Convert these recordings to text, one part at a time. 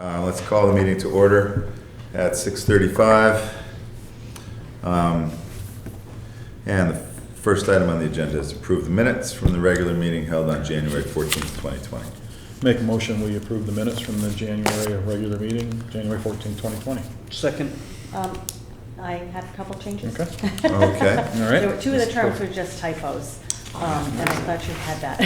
Let's call the meeting to order at 6:35. And the first item on the agenda is approve the minutes from the regular meeting held on January 14th, 2020. Make a motion, we approve the minutes from the January regular meeting, January 14th, 2020. Second. I had a couple changes. Okay. Okay. All right. There were two of the terms were just typos, and I thought you had that.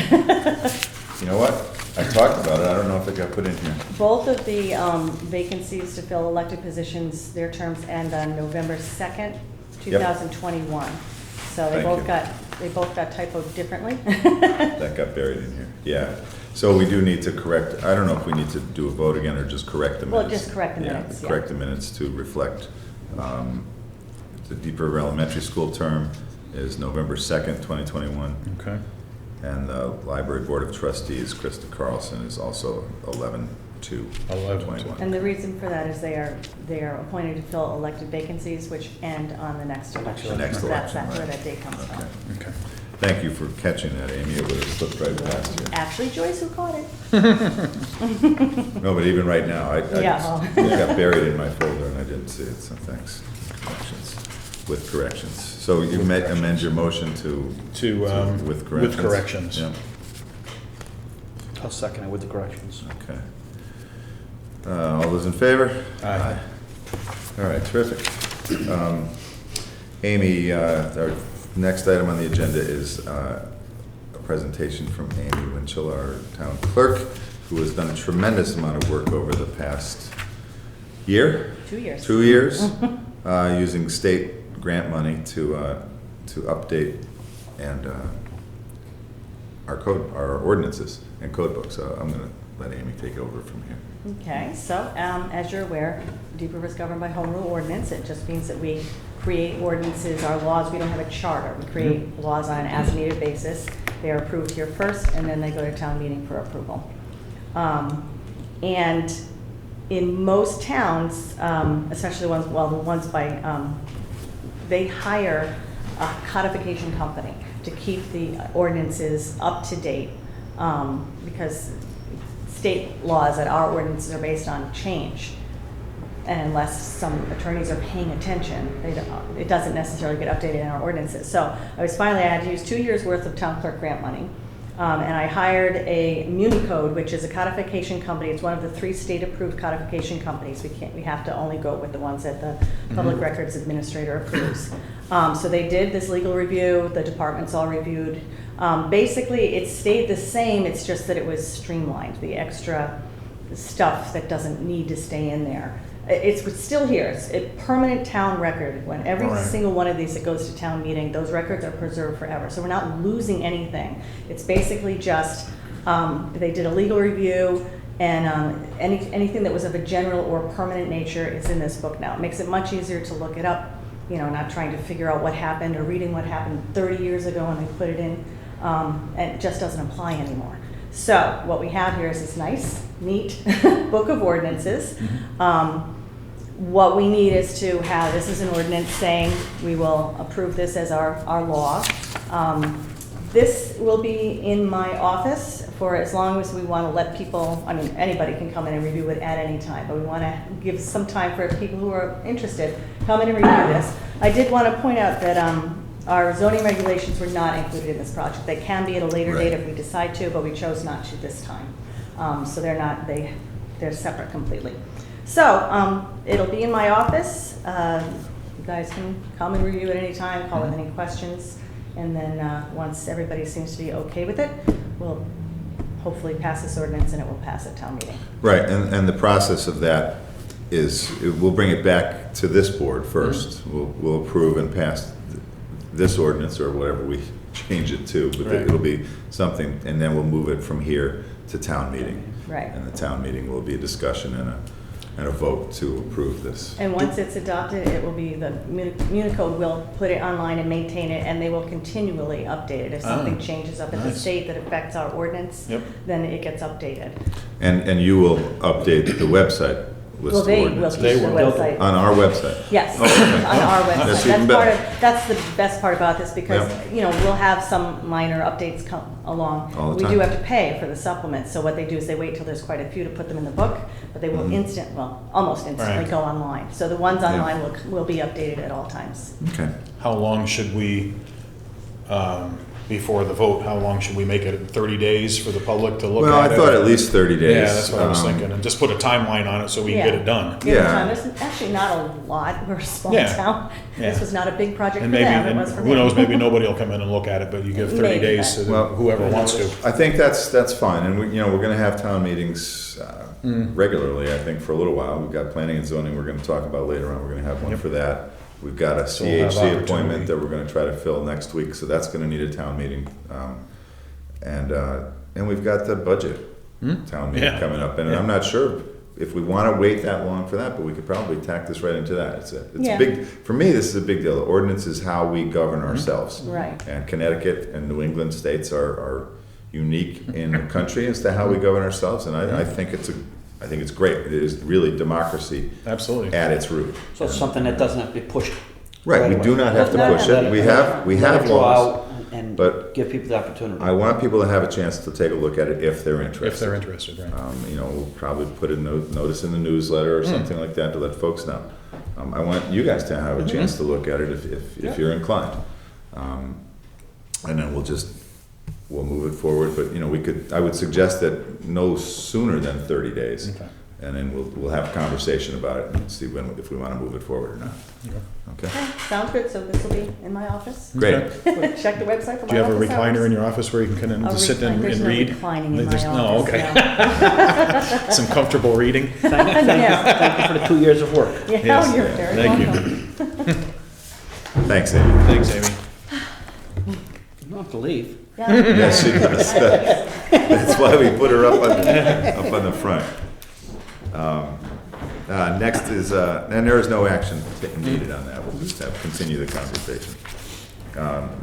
You know what? I talked about it. I don't know if it got put in here. Both of the vacancies to fill elected positions, their terms end on November 2nd, 2021. So they both got typoed differently. That got buried in here. Yeah. So we do need to correct. I don't know if we need to do a vote again or just correct the minutes. Well, just correct the minutes. Yeah. Correct the minutes to reflect the Deep River Elementary School term is November 2nd, 2021. Okay. And the Library Board of Trustees, Krista Carlson, is also 11/2/21. And the reason for that is they are appointed to fill elected vacancies, which end on the next election. The next election, That's where right. that date comes from. Okay. Thank you for catching that, Amy. It would have slipped right past you. Actually, Joyce who caught it. No, but even right now, it got buried in my folder and I didn't see it, so thanks. Corrections. With corrections. So you amend your motion to with corrections? With corrections. Yeah. I'll second it with the corrections. Okay. All those in favor? Aye. All right, terrific. Amy, our next item on the agenda is a presentation from Amy Winchell, our town clerk, who has done a tremendous amount of work over the past year? 2 years. 2 years, using state grant money to update and our ordinances and code books. So I'm going to let Amy take over from here. Okay, so as you're aware, Deep River is governed by home rule ordinance. It just means that we create ordinances, our laws. We don't have a charter. We create laws on an as-needed basis. They are approved here first, and then they go to town meeting for approval. And in most towns, especially the ones by, they hire a codification company to keep the ordinances up to date, because state laws that our ordinances are based on change. And unless some attorneys are paying attention, it doesn't necessarily get updated in our ordinances. So I had to use 2 years worth of town clerk grant money. And I hired a MuniCode, which is a codification company. It's one of the 3 state-approved codification companies. We have to only go with the ones that the Public Records Administrator approves. So they did this legal review. The departments all reviewed. Basically, it stayed the same. It's just that it was streamlined. The extra stuff that doesn't need to stay in there. It's still here. It's a permanent town record. When every single one of these that goes to town meeting, those records are preserved forever. So we're not losing anything. It's basically just they did a legal review, and anything that was of a general or permanent nature is in this book now. It makes it much easier to look it up. You know, not trying to figure out what happened or reading what happened 30 years ago and they put it in, and it just doesn't apply anymore. So what we have here is this nice, neat book of ordinances. What we need is to have, this is an ordinance saying we will approve this as our law. This will be in my office for as long as we want to let people, I mean, anybody can come in and review it at any time, but we want to give some time for people who are interested, come in and review this. I did want to point out that our zoning regulations were not included in this project. They can be at a later date if we decide to, but we chose not to this time. So they're separate completely. So it'll be in my office. You guys can come and review it any time, call with any questions, and then once everybody seems to be okay with it, we'll hopefully pass this ordinance and it will pass at town meeting. Right, and the process of that is we'll bring it back to this board first. We'll approve and pass this ordinance or whatever we change it to, but it'll be something, and then we'll move it from here to town meeting. Right. And the town meeting will be a discussion and a vote to approve this. And once it's adopted, it will be, the MuniCode will put it online and maintain it, and they will continually update it. If something changes up in the state that affects our ordinance, then it gets updated. And you will update the website list Well, of they will ordinances? keep the will. website. On our website? Yes, Oh, okay. on our website. That's even better. That's the best part about this, because, Yep. you know, we'll have some minor updates come along. All the We time. do have to pay for the supplements, so what they do is they wait till there's quite a few to put them in the book, but they will almost instantly Right. go online. So the ones Yeah. online will be updated at all times. Okay. How long should we, before the vote, how long should we make it? 30 days for the public to look at it? Well, I thought at least 30 days. Yeah, that's what I was Um, thinking, and just put a timeline on it so we can get it done. Give it Yeah. time. There's actually not a lot, we're a small Yeah. town. This Yeah. was not a big project And for maybe, them, it and was for me. who knows, maybe nobody will come in and look at it, but you give 30 Maybe, days to Well, whoever wants to. I think that's fine, and we're gonna have town meetings regularly, I think, for a little while. We've got planning and zoning we're gonna talk about later on, we're gonna have one Yep. for that. We've got a So we'll have CHC opportunity. appointment that we're gonna try to fill next week, so that's gonna need a town meeting. And we've got the budget town meeting Yeah. coming up, and Yeah. I'm not sure if we wanna wait that long for that, but we could probably tack this right into that. It's Yeah. a big, for me, this is a big deal. The ordinance is how we govern ourselves. Right. And Connecticut and New England states are unique in the country as to how we govern ourselves, and I think it's great. It is really democracy Absolutely. at its root. So it's something that doesn't have to be pushed. Right, we do not have to No, push no, it. no, We no, have, we Let have it draw laws. out and but give people the opportunity. I want people to have a chance to take a look at it if they're interested. If they're interested, right. We'll probably put a notice in the newsletter or something like that to let folks know. I want you guys to have a chance to look at it if you're inclined. And then we'll move it forward, but, I would suggest that no sooner than 30 days. Okay. And then we'll have a conversation about it and see if we want to move it forward or not. Okay. Okay? Okay, sounds good, so this will be in my office. Great. Okay. Check the website for my office Do you have a recliner hours. in your office where you can come in A to sit and there's no read? reclining in my There's- No, office, okay. no. Some comfortable reading? Thank you for the 2 years of work. Yeah, Yes. you're very Thank you. welcome. Thanks, Amy. Thanks, Amy. You don't have to leave. Yeah. Yes, she does. That's why we put her up on the front. Next is, and there is no action needed on that. We'll just continue the conversation.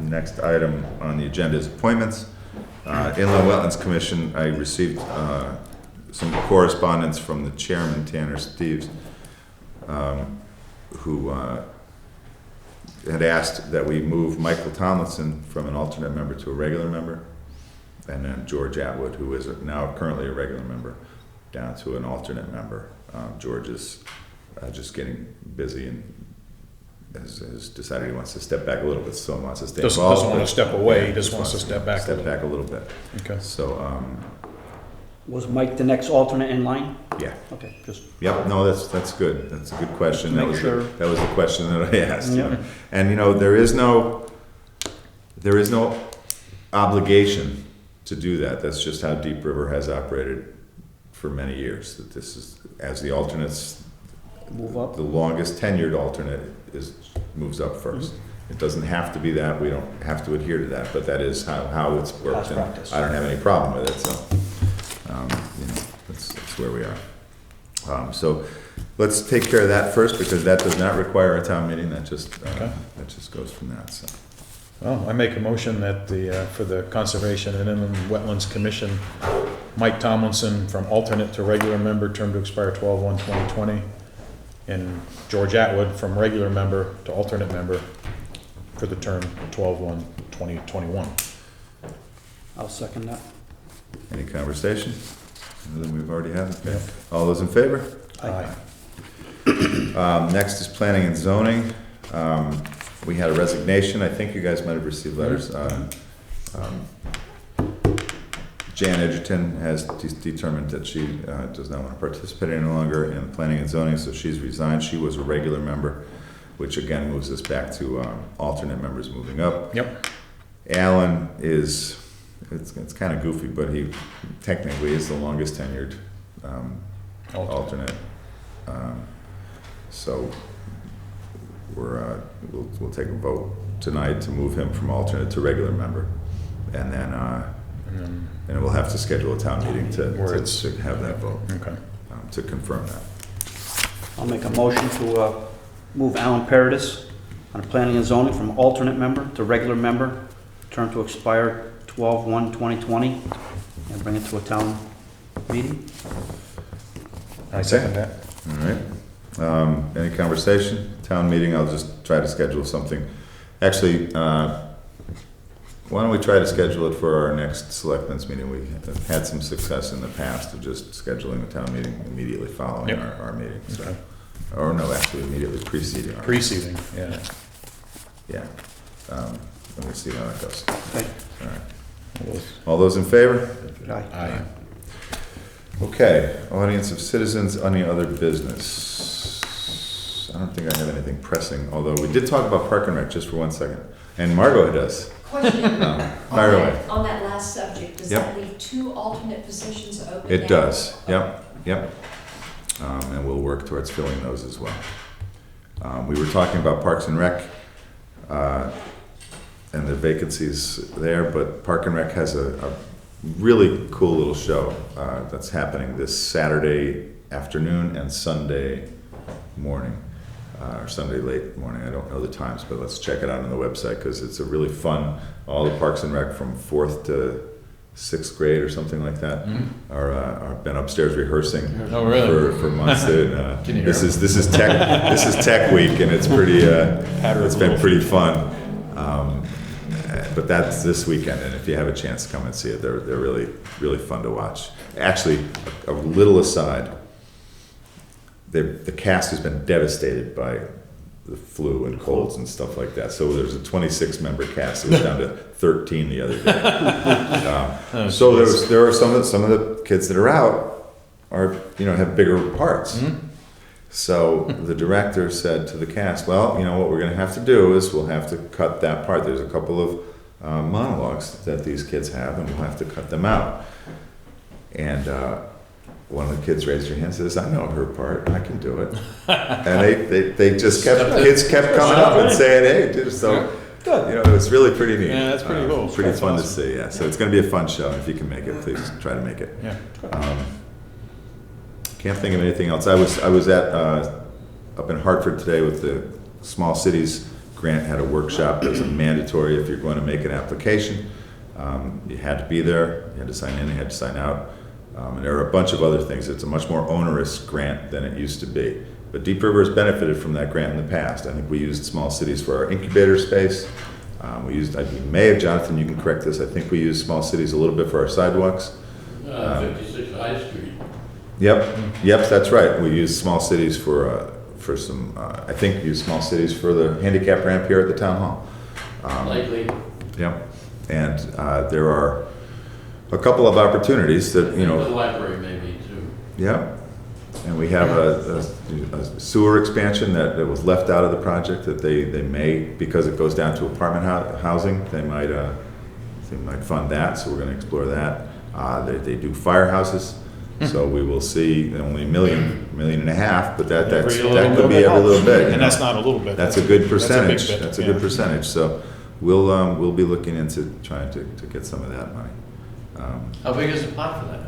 Next item on the agenda is appointments. Inland Wetlands Commission, I received some correspondence from the chairman, Tanner Steves, who had asked that we move Michael Tomlinson from an alternate member to a regular member, and then George Atwood, who is now currently a regular member, down to an alternate member. George is just getting busy and has decided he wants to step back a little bit, so he wants to stay Doesn't involved. want to step away, Yeah, he just wants to step back a Step little. back a little bit. Okay. So, Was Mike the next alternate in line? yeah. Okay, just, Yep, no, that's good. That's a good question. Make sure. That was the question that I asked. Yeah. And there is no obligation to do that. That's just how Deep River has operated for many years. That this is, as the alternates, move up. the longest tenured alternate moves up first. It doesn't have to be that. We don't have to adhere to that, but that is how it's worked. Past And practice. I don't have any problem with it, so, that's where we are. So let's take care of that first, because that does not require a town meeting. That just goes from that, so. Well, I make a motion that for the Conservation and Inland Wetlands Commission, Mike Tomlinson from alternate to regular member, term to expire 12/1/2020, and George Atwood from regular member to alternate member for the term 12/1/2021. I'll second that. Any conversation? Other than we've already had? Okay. All those in favor? Aye. Next is planning and zoning. We had a resignation. I think you guys might have received letters. Jan Edgerton has determined that she does not want to participate any longer in planning and zoning, so she's resigned. She was a regular member, which again moves us back to alternate members moving up. Yep. Alan is, it's kind of goofy, but he technically is the longest tenured alternate. So we'll take a vote tonight to move him from alternate to regular member, and then we'll have to schedule a town meeting to have that vote, Okay. to confirm that. I'll make a motion to move Alan Paradis on planning and zoning from alternate member to regular member, term to expire 12/1/2020, and bring it to a town meeting. I second that. All right. Any conversation? Town meeting, I'll just try to schedule something. Actually, why don't we try to schedule it for our next selectmen's meeting? We have had some success in the past of just scheduling the town meeting immediately following Yep. our meeting. So. Okay. Or no, actually immediately preceding our Preceding, yeah. Yeah. Let me see how that goes. Okay. All right. All those in favor? Aye. Aye. Okay, audience of citizens, any other business? I don't think I have anything pressing, although we did talk about Park and Rec just for 1 second. And Margot does. Question, Fire away. on that last subject, does Yep. that leave 2 alternate positions open? It now? does, yep. And we'll work towards filling those as well. We were talking about Parks and Rec, and the vacancies there, but Park and Rec has a really cool little show that's happening this Saturday afternoon and Sunday morning, or Sunday late morning. I don't know the times, but let's check it out on the website because it's a really fun. All the Parks and Rec from 4th to 6th grade or something like that are been upstairs rehearsing Oh, really? for months. And, Can you hear this is tech week, and it's pretty. It's been pretty fun. But that's this weekend, and if you have a chance, come and see it. They're really fun to watch. Actually, a little aside, the cast has been devastated by the flu and colds and stuff like that. So there's a 26-member cast. It was down to 13 the other day. So there are some of the kids that are out have bigger parts. Mm-hmm. So the director said to the cast, well, what we're going to have to do is we'll have to cut that part. There's a couple of monologues that these kids have, and we'll have to cut them out. And one of the kids raised her hand and says, I know her part, I can do it. And they just kids kept coming up and saying, hey, dude, so, it was really pretty neat. Yeah, that's pretty cool. Pretty That's fun awesome. to see, yeah. So it's going to be a fun show. If you can make it, please try to make it. Yeah. Can't think of anything else. I was at up in Hartford today with the Small Cities Grant, had a workshop that was mandatory if you're going to make an application. You had to be there, you had to sign in, you had to sign out. And there are a bunch of other things. It's a much more onerous grant than it used to be. But Deep River has benefited from that grant in the past. I think we used Small Cities for our incubator space. Jonathan, you can correct this, I think we used Small Cities a little bit for our sidewalks. 56 High Street. Yep, that's right. We used Small Cities for some, I think we used Small Cities for the handicap ramp here at the town hall. Likely. Yep, and there are a couple of opportunities that, The library maybe too. yeah. And we have a sewer expansion that was left out of the project that they may, because it goes down to apartment housing, they might fund that, so we're gonna explore that. They do firehouses, so we will see only $1.5 million, but that could be every little bit. And that's not a little bit. That's a good percentage. bit, That's a yeah. good percentage. So we'll be looking into trying to get some of that money. How big is the pot for that?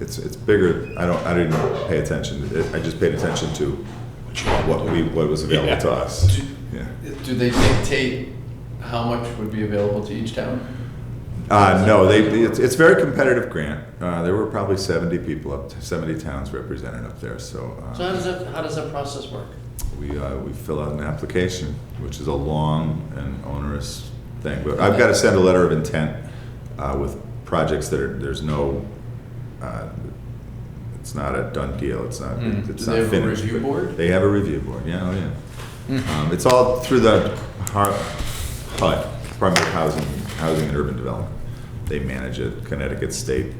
It's bigger. I didn't pay attention. I just paid attention to what was available to us. Yeah. Do they dictate how much would be available to each town? No, it's very competitive grant. There were probably 70 people up, 70 towns represented up there. So How does that process work? we fill out an application, which is a long and onerous thing. But I've got to send a letter of intent with projects that there's no. It's not a done deal. It's not. It's Do not they have finished. a review board? They have a review board. Yeah, oh yeah. It's all through the HUD, Department of Housing and Urban Development. They manage it. Connecticut State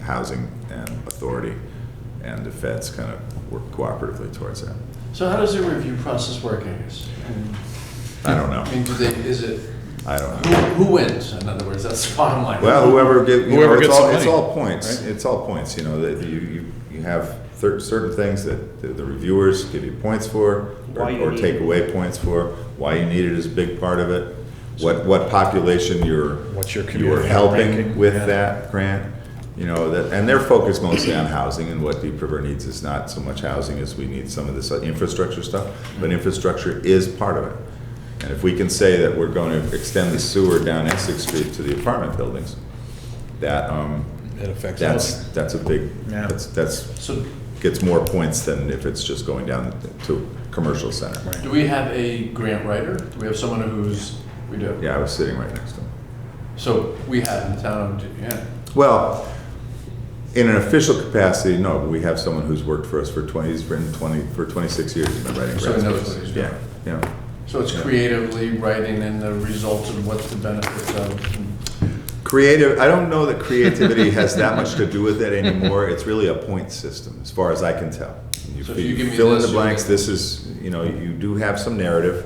Housing and Authority, and the feds kind of work cooperatively towards that. So how does the review process work, I guess? I don't know. I mean, I don't know. who wins? In other words, that's the bottom line. Well, whoever gets the it's money, all points. right? It's all points. That you have certain things that the reviewers give you points for, or take away points for. Why you need it is a big part of it. What population What's your you're community helping ranking? with Yeah. that grant. And they're focused mostly on housing, and what Deep River needs is not so much housing as we need some of this infrastructure stuff. But infrastructure is part of it. And if we can say that we're going to extend the sewer down Essex Street to the apartment buildings, that It affects that's a big, Yeah. that's, So, gets more points than if it's just going down to a commercial center. Right. Do we have a grant writer? Do we have someone who's, we do? Yeah, I was sitting right next to him. So we have in the town of, yeah. Well, in an official capacity, no, but we have someone who's worked for us for 26 years, he's been writing So he grants. knows what he's doing. Yeah, yeah. So it's Yeah. creatively writing in the results and what's the benefits of. Creative, I don't know that creativity has that much to do with it anymore. It's really a point system, as far as I can tell. So if you give me fill in this, the you'll blanks, get- this is, you do have some narrative,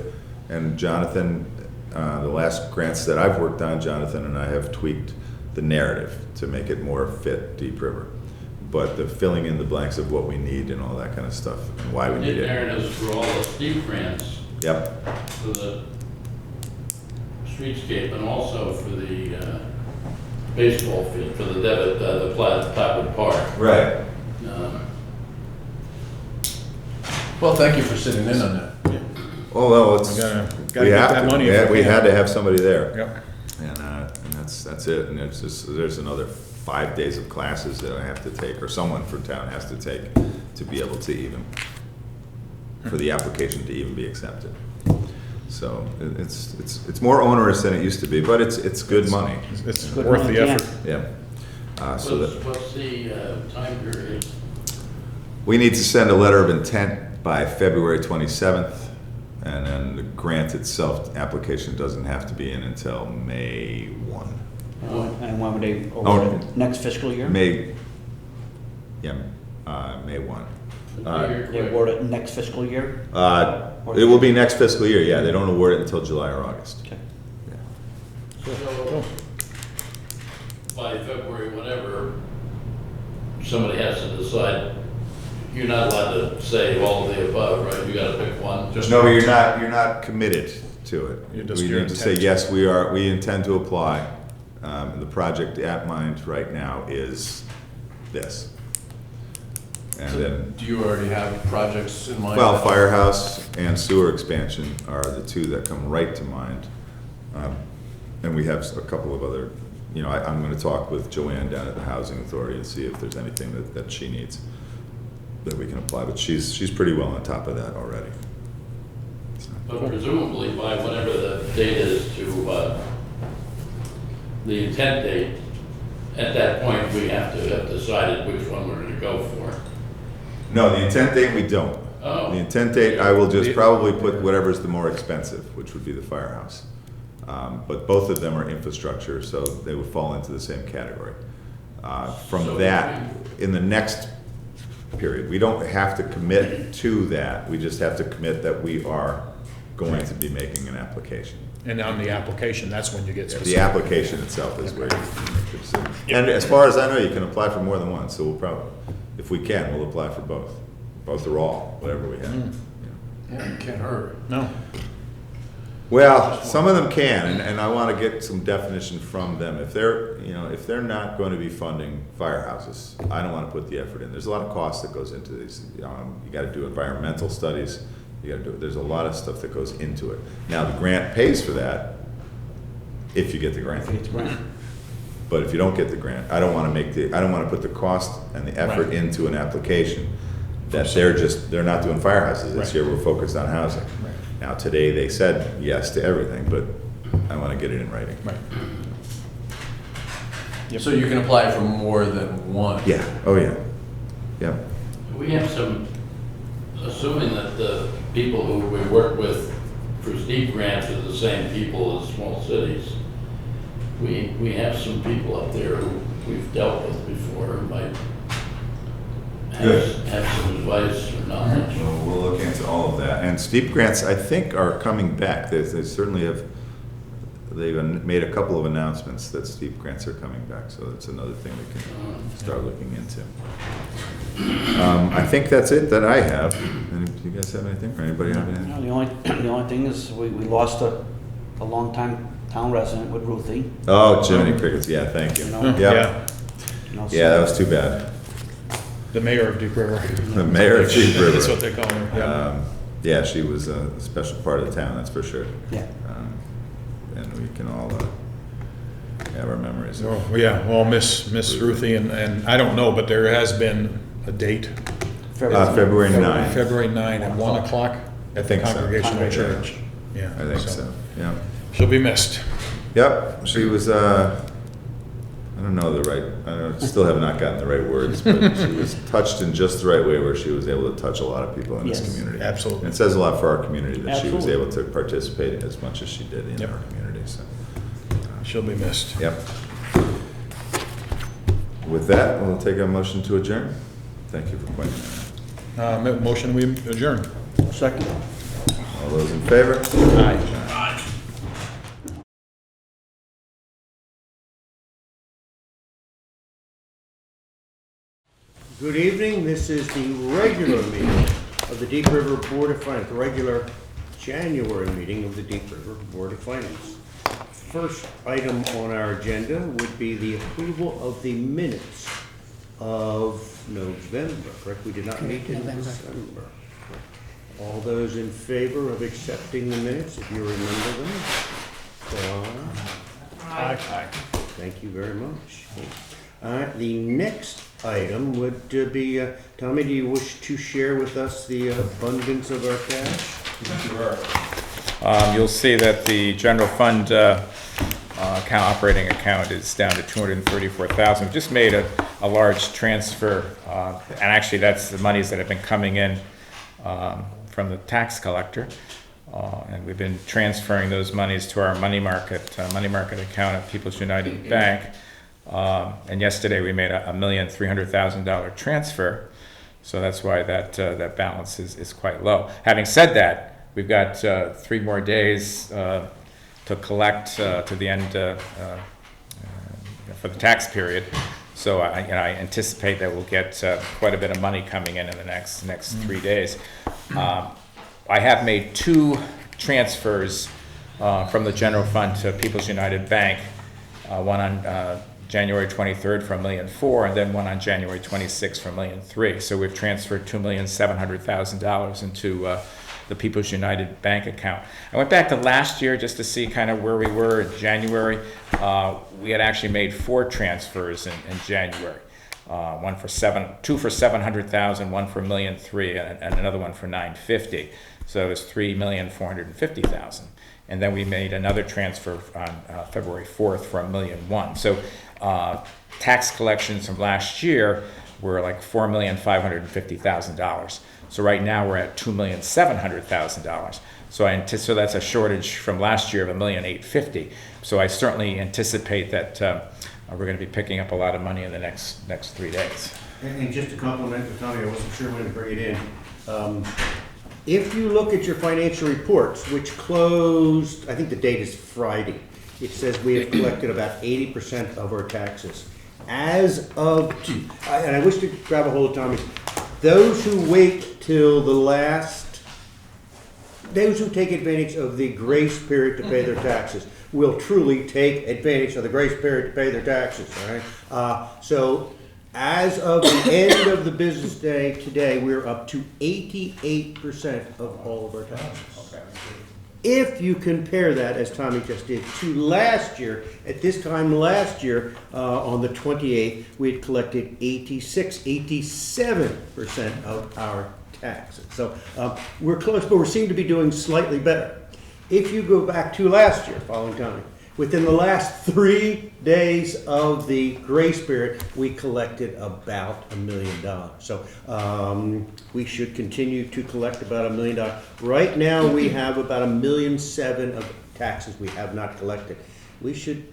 and Jonathan, the last grants that I've worked on, Jonathan and I have tweaked the narrative to make it more fit Deep River. But the filling in the blanks of what we need and all that kind of stuff, and why we need Did it. narratives for all the steep grants Yep, for the streetscape and also for the baseball field, for the Flatwood Park. right. Um, Well, thank you for sitting in on that. Oh, well, it's, We gotta we get have that to, money. we if had- we can. had to have somebody there. Yep. And that's it, and there's another 5 days of classes that I have to take, or someone from town has to take, to be able to even, for the application to even be accepted. So it's more onerous than it used to be, but it's good money, It's Good worth money, the yeah. effort. yeah. So that, What's the time period? we need to send a letter of intent by February 27th, and then the grant itself, application doesn't have to be in until May 1. and when would they award it? Next fiscal year? May, yeah, May 1. You're They award it next fiscal year? It will be next fiscal year, yeah, they don't award it until July or August. Okay. So, by February, whatever, somebody has to decide, you're not allowed to say all of the above, right? You gotta pick one. No, but you're not committed to it. You're just We your need to say, intent. yes, we intend to apply. The project at mind right now is this. And then, Do you already have projects in mind? well, firehouse and sewer expansion are the two that come right to mind. And we have a couple of other, I'm gonna talk with Joanne down at the Housing Authority and see if there's anything that she needs that we can apply, but she's pretty well on top of that already. But presumably by whatever the date is to, the intent date, at that point, we have to have decided which one we're gonna go for. No, the intent date, we don't. Oh. The intent date, I will just probably put whatever's the more expensive, which would be the firehouse. But both of them are infrastructure, so they would fall into the same category. From So that, in the next period, we don't have to commit to that, we just have to commit that we are going to be making an application. And on the application, that's when you get The specific. application itself is where you can make the decision. And as far as I know, you can apply for more than one, so we'll probably, if we can, we'll apply for both. Both or all, whatever we have. Yeah, it can't hurt. No, Well, some of them can, and I want to get some definition from them. If they're not going to be funding firehouses, I don't want to put the effort in. There's a lot of cost that goes into these. You got to do environmental studies. There's a lot of stuff that goes into it. Now, the grant pays for that if you get the grant. It's grant. But if you don't get the grant, I don't want to put the cost and the effort Right. into an application that they're not doing firehouses this Right. year, we're focused on housing. Right. Now, today, they said yes to everything, but I want to get it in writing. right. Yep. So you can apply for more than one? Yeah, oh, yeah, yeah. We have some, assuming that the people who we work with for steep grants are the same people as small cities, we have some people up there who we've dealt with before who might Good. have some advice or knowledge. Well, we'll look into all of that. And steep grants, I think, are coming back. They certainly have, they've made a couple of announcements that steep grants are coming back, so that's another thing we can start looking into. I think that's it that I have. Do you guys have anything, or anybody have anything? No, the only thing is, we lost a longtime town resident with Ruthie, Oh, Jiminy Crickets, yeah, thank you. You know? Yep. Yeah, so- Yeah, that was too bad. the mayor of Deep River. The mayor of Deep River. That's what they call her. Yeah. Yeah, she was a special part of the town, that's for sure. Yeah. And we can all have our memories. Oh, yeah, well, Miss Ruthie, and I don't know, but there has been a date, February 9th, February 9 at 1 o'clock I at the think so. Congregational Church. Yeah. I think so, yeah. She'll be missed. Yep, she was, I don't know the right, I don't, still have not gotten the right words, but she was touched in just the right way where she was able to touch a lot of people in this Yes, community. absolutely. And it says a lot for our community that she was Absolutely. able to participate as much as she did in Yep. our community, so. She'll be missed. Yep. With that, we'll take a motion to adjourn. Thank you for pointing that Motion, we adjourn. Second? out. All those in favor? Aye. Good evening, this is the regular meeting of the Deep River Board of Finance, the regular January meeting of the Deep River Board of Finance. First item on our agenda would be the approval of the minutes of November, correct? We did not meet in December. All those in favor of accepting the minutes, if you remember them, say aye. Aye. Thank you very much. The next item would be, Tommy, do you wish to share with us the abundance of our cash? You'll see that the general fund operating account is down to $234,000. We just made a large transfer, and actually that's the monies that have been coming in from the tax collector. And we've been transferring those monies to our money market account at People's United Bank. And yesterday we made a $1,300,000 transfer, so that's why that balance is quite low. Having said that, we've got 3 more days to collect to the end for the tax period. So I anticipate that we'll get quite a bit of money coming in the next 3 days. I have made 2 transfers from the general fund to People's United Bank. One on January 23rd for $1.4 million, and then one on January 26th for $1.3 million. So we've transferred $2,700,000 into the People's United Bank account. I went back to last year just to see kind of where we were in January. We had actually made 4 transfers in January. Two for $700,000, one for $1.3 million, and another one for $950,000. So it was $3,450,000. And then we made another transfer on February 4th for $1.1 million. So tax collections from last year were like $4,550,000. So right now we're at $2,700,000. So that's a shortage from last year of $1,850,000. So I certainly anticipate that we're going to be picking up a lot of money in the next 3 days. And just to compliment Tommy, I wasn't sure when to bring it in. If you look at your financial reports, which closed, I think the date is Friday, it says we have collected about 80% of our taxes. As of, and I wish to grab a hold of Tommy, those who wait till the last, those who take advantage of the grace period to pay their taxes will truly take advantage of the grace period to pay their taxes, all right? So as of the end of the business day today, we're up to 88% of all of our taxes. If you compare that, as Tommy just did, to last year, at this time last year, on the 28th, we had collected 87% of our taxes. So we're close, but we seem to be doing slightly better. If you go back to last year, following Tommy, within the last 3 days of the grace period, we collected about $1 million. So we should continue to collect about $1 million. Right now, we have about $1.7 million of taxes we have not collected. We should.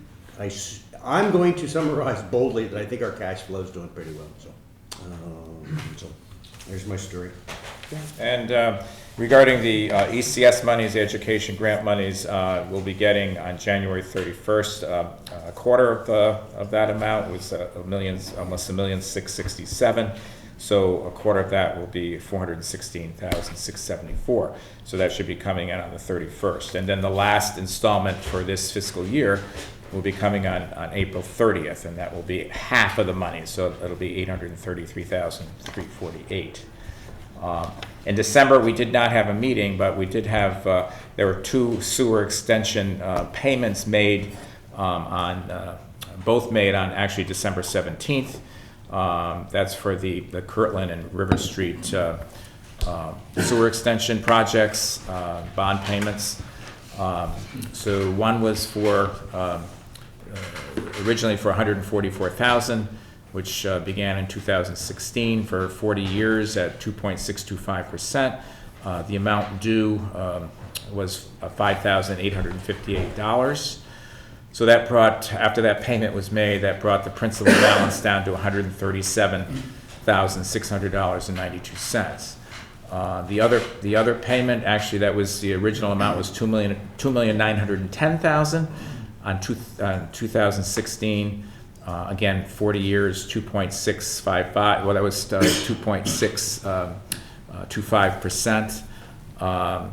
I'm going to summarize boldly that I think our cash flow is doing pretty well. So there's my story. And regarding the ECS monies, the education grant monies, we'll be getting on January 31st. A quarter of that amount was almost $1,667,000. So a quarter of that will be $416,674. So that should be coming in on the 31st. And then the last installment for this fiscal year will be coming on April 30th, and that will be half of the money. So it'll be $833,348. In December, we did not have a meeting, but we did have, there were 2 sewer extension payments made both made on actually December 17th. That's for the Kirtland and River Street sewer extension projects, bond payments. So one was for originally for $144,000, which began in 2016 for 40 years at 2.625%. The amount due was $5,858. So that brought, after that payment was made, that brought the principal balance down to $137,600.92. The other payment, actually, that was the original amount was $2,910,000 on 2016. Again, 40 years, 2.655. Well, that was 2.625%.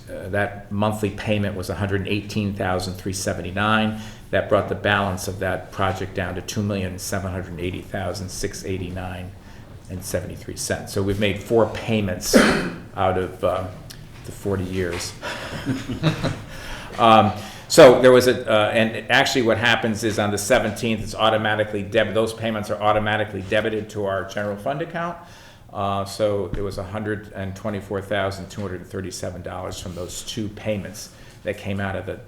That monthly payment was $118,379. That brought the balance of that project down to $2,780,689.73. So we've made 4 payments out of the 40 years. So there was and actually what happens is on the 17th, it's automatically those payments are automatically debited to our general fund account. So there was $124,237 from those 2 payments that came out of the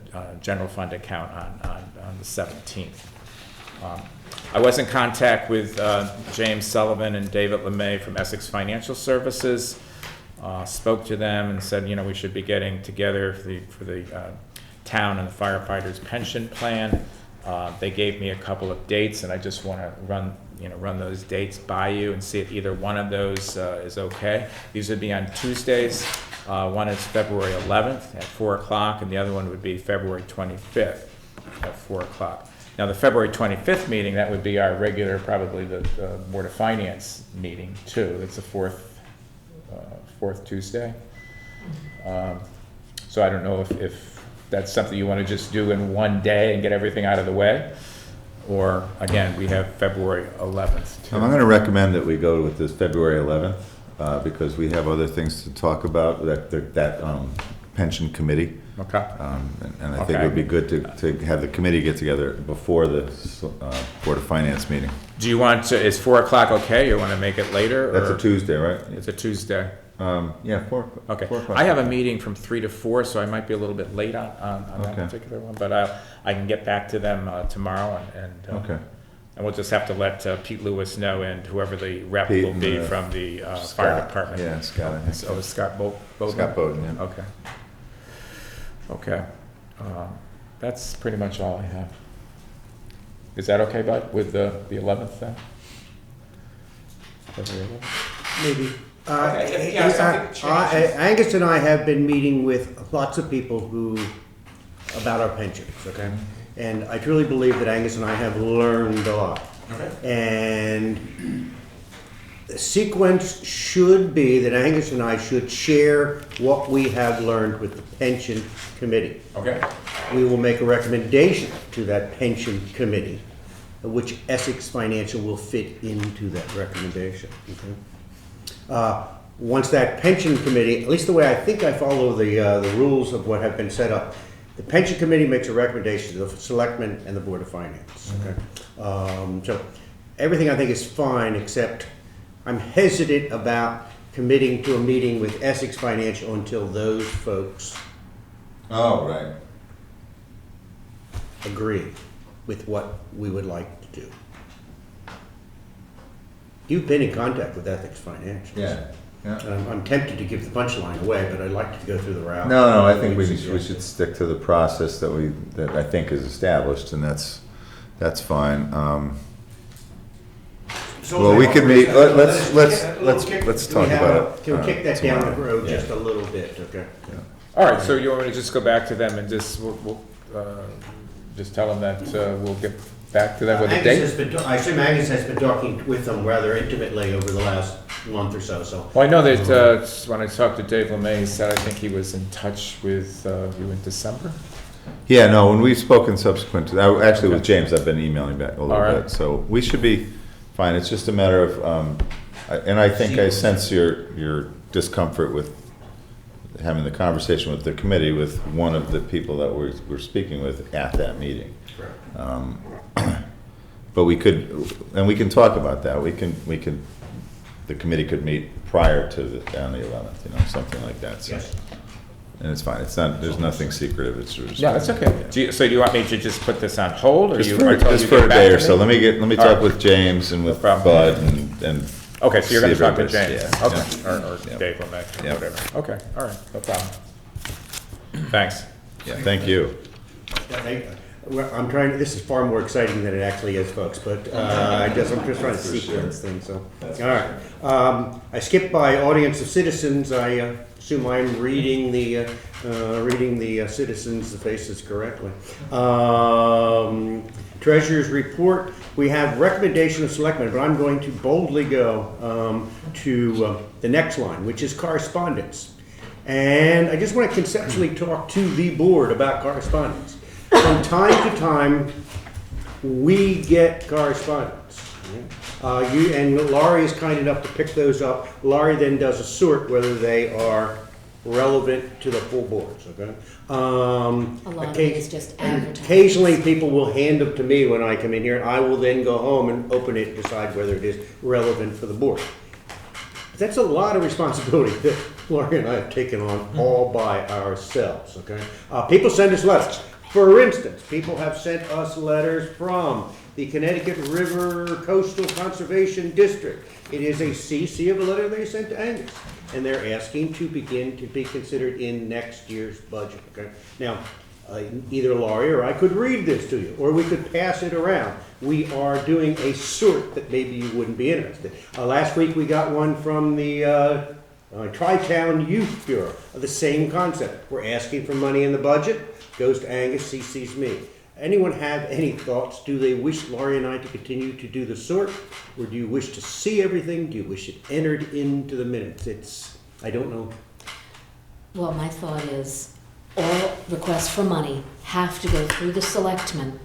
general fund account on the 17th. I was in contact with James Sullivan and David LeMay from Essex Financial Services. Spoke to them and said, we should be getting together for the town and the firefighters pension plan. They gave me a couple of dates, and I just want to run those dates by you and see if either one of those is okay. These would be on Tuesdays. One is February 11th at 4 o'clock, and the other one would be February 25th at 4 o'clock. Now, the February 25th meeting, that would be our regular, probably the Board of Finance meeting, too. It's the fourth Tuesday. So I don't know if that's something you want to just do in one day and get everything out of the way. Or, again, we have February 11th. Too. I'm going to recommend that we go with this February 11th because we have other things to talk about, that pension committee. Okay. And I think it would be good to have the committee get together before the Board of Finance meeting. Do you want to, is 4 o'clock okay? You want to make it later? That's or? a Tuesday, right? It's a Tuesday. Yeah, 4 o'clock. Okay. 4 o'clock. I have a meeting from 3 to 4, so I might be a little bit late on that particular one, but I can get back to them tomorrow, and we'll just have to let Pete Lewis know and whoever the rep will be from the fire department. Yeah, Scott. Oh, Scott Bowden? Scott Bowden, yeah. Okay. Okay. That's pretty much all I have. Is that okay, Bud, with the 11th then? Maybe. Okay, yeah, something changes. Angus and I have been meeting with lots of people about our pensions, okay? And I truly believe that Angus and I have learned a lot. Okay. And the sequence should be that Angus and I should share what we have learned with the pension committee. Okay. We will make a recommendation to that pension committee, which Essex Financial will fit into that recommendation. Okay? Once that pension committee, at least the way I think I follow the rules of what have been set up, the pension committee makes a recommendation to the Selectmen and the Board of Finance. Okay? So everything I think is fine, except I'm hesitant about committing to a meeting with Essex Financial until those folks Right. agree with what we would like to do. You've been in contact with Ethics Financial. Yeah. And I'm tempted to give the punchline away, but I'd like to go through the route. No, I think we should stick to the process that I think is established, and that's fine. Well, we could meet. Let's talk about it. Can we kick that down the tomorrow. road just a little bit? Okay. All right, so you want me to just go back to them and we'll just tell them that we'll get back to them with a date? I assume Angus has been talking with them rather intimately over the last month or so. Well, I know that when I talked to Dave LeMay, he said I think he was in touch with you in December. Yeah, no, when we've spoken subsequent to that, actually with James, I've been emailing back a little bit, so we should be fine. It's just a matter of, and I think I sense your discomfort with having the conversation with the committee with one of the people that we're speaking with at that meeting. But we could, and we can talk about that. The committee could meet prior to on the 11th, you know, something like that. So. Yes. And it's fine. It's not. There's nothing secretive. It's just. Yeah, that's okay. So do you want me to just put this on hold, or Just you? for, or till just you for get a back day to or so. me? Let me All talk right. with James and with No problem. Bud and. Okay, so you're gonna see talk to everybody's- James? yeah, Okay, yeah. or Yeah. Dave Lemay, Yeah. whatever. Okay, all right, no problem. Thanks. Yeah. Thank you. Well, I'm trying, this is far more exciting than it actually is, folks, but I'm just trying to sequence things, so. All right. I skipped by audience of citizens. I assume I'm reading the citizens' faces correctly. Treasurer's report, we have recommendation of selectmen, but I'm going to boldly go to the next line, which is correspondence. And I just want to conceptually talk to the board about correspondence. From time to time, we get correspondence. And Laurie is kind enough to pick those up. Laurie then does a sort whether they are relevant to the full boards, okay? A lot of it is just advertising. Occasionally, people will hand them to me when I come in here, and I will then go home and open it and decide whether it is relevant for the board. But that's a lot of responsibility that Laurie and I have taken on all by ourselves, okay? People send us letters. For instance, people have sent us letters from the Connecticut River Coastal Conservation District. It is a CC of a letter they sent to Angus, and they're asking to begin to be considered in next year's budget, okay? Now, either Laurie or I could read this to you, or we could pass it around. We are doing a sort that maybe you wouldn't be interested. Last week we got one from the Tri-Town Youth Bureau, the same concept. We're asking for money in the budget, goes to Angus, CC's me. Anyone have any thoughts? Do they wish Laurie and I to continue to do the sort? Or do you wish to see everything? Do you wish it entered into the minutes? I don't know. Well, my thought is, all requests for money have to go through the selectmen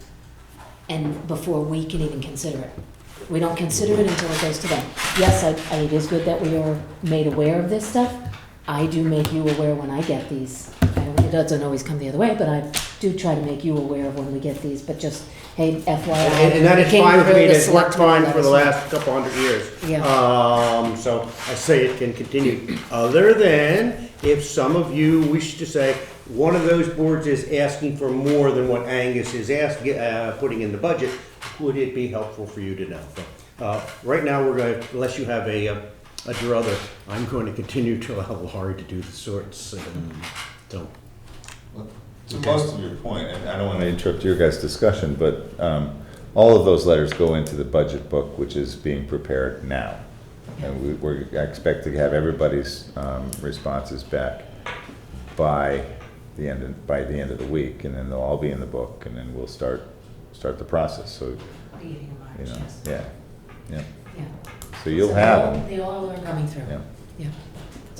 and before we can even consider it. We don't consider it until it goes to them. Yes, it is good that we are made aware of this stuff. I do make you aware when I get these. It doesn't always come the other way, but I do try to make you aware of when we get these, but just, hey, FYI. And that is fine with me, it's worked fine for the last. last couple hundred years. Yeah. So I say it can continue, other than if some of you wish to say, one of those boards is asking for more than what Angus is putting in the budget, would it be helpful for you to know? But, right now, we're going to, unless you have a druther, I'm going to continue to allow Laurie to do the sorts, so. To most of your point, and I don't want to interrupt your guys' discussion, but all of those letters go into the budget book, which is being prepared now. And I expect to have everybody's responses back by the end of the week, and then they'll all be in the book, and then we'll start the process. So, Beginning of you March, know, yes. yeah. Yeah. So you'll So have them. They all are coming through. Yeah. Yeah.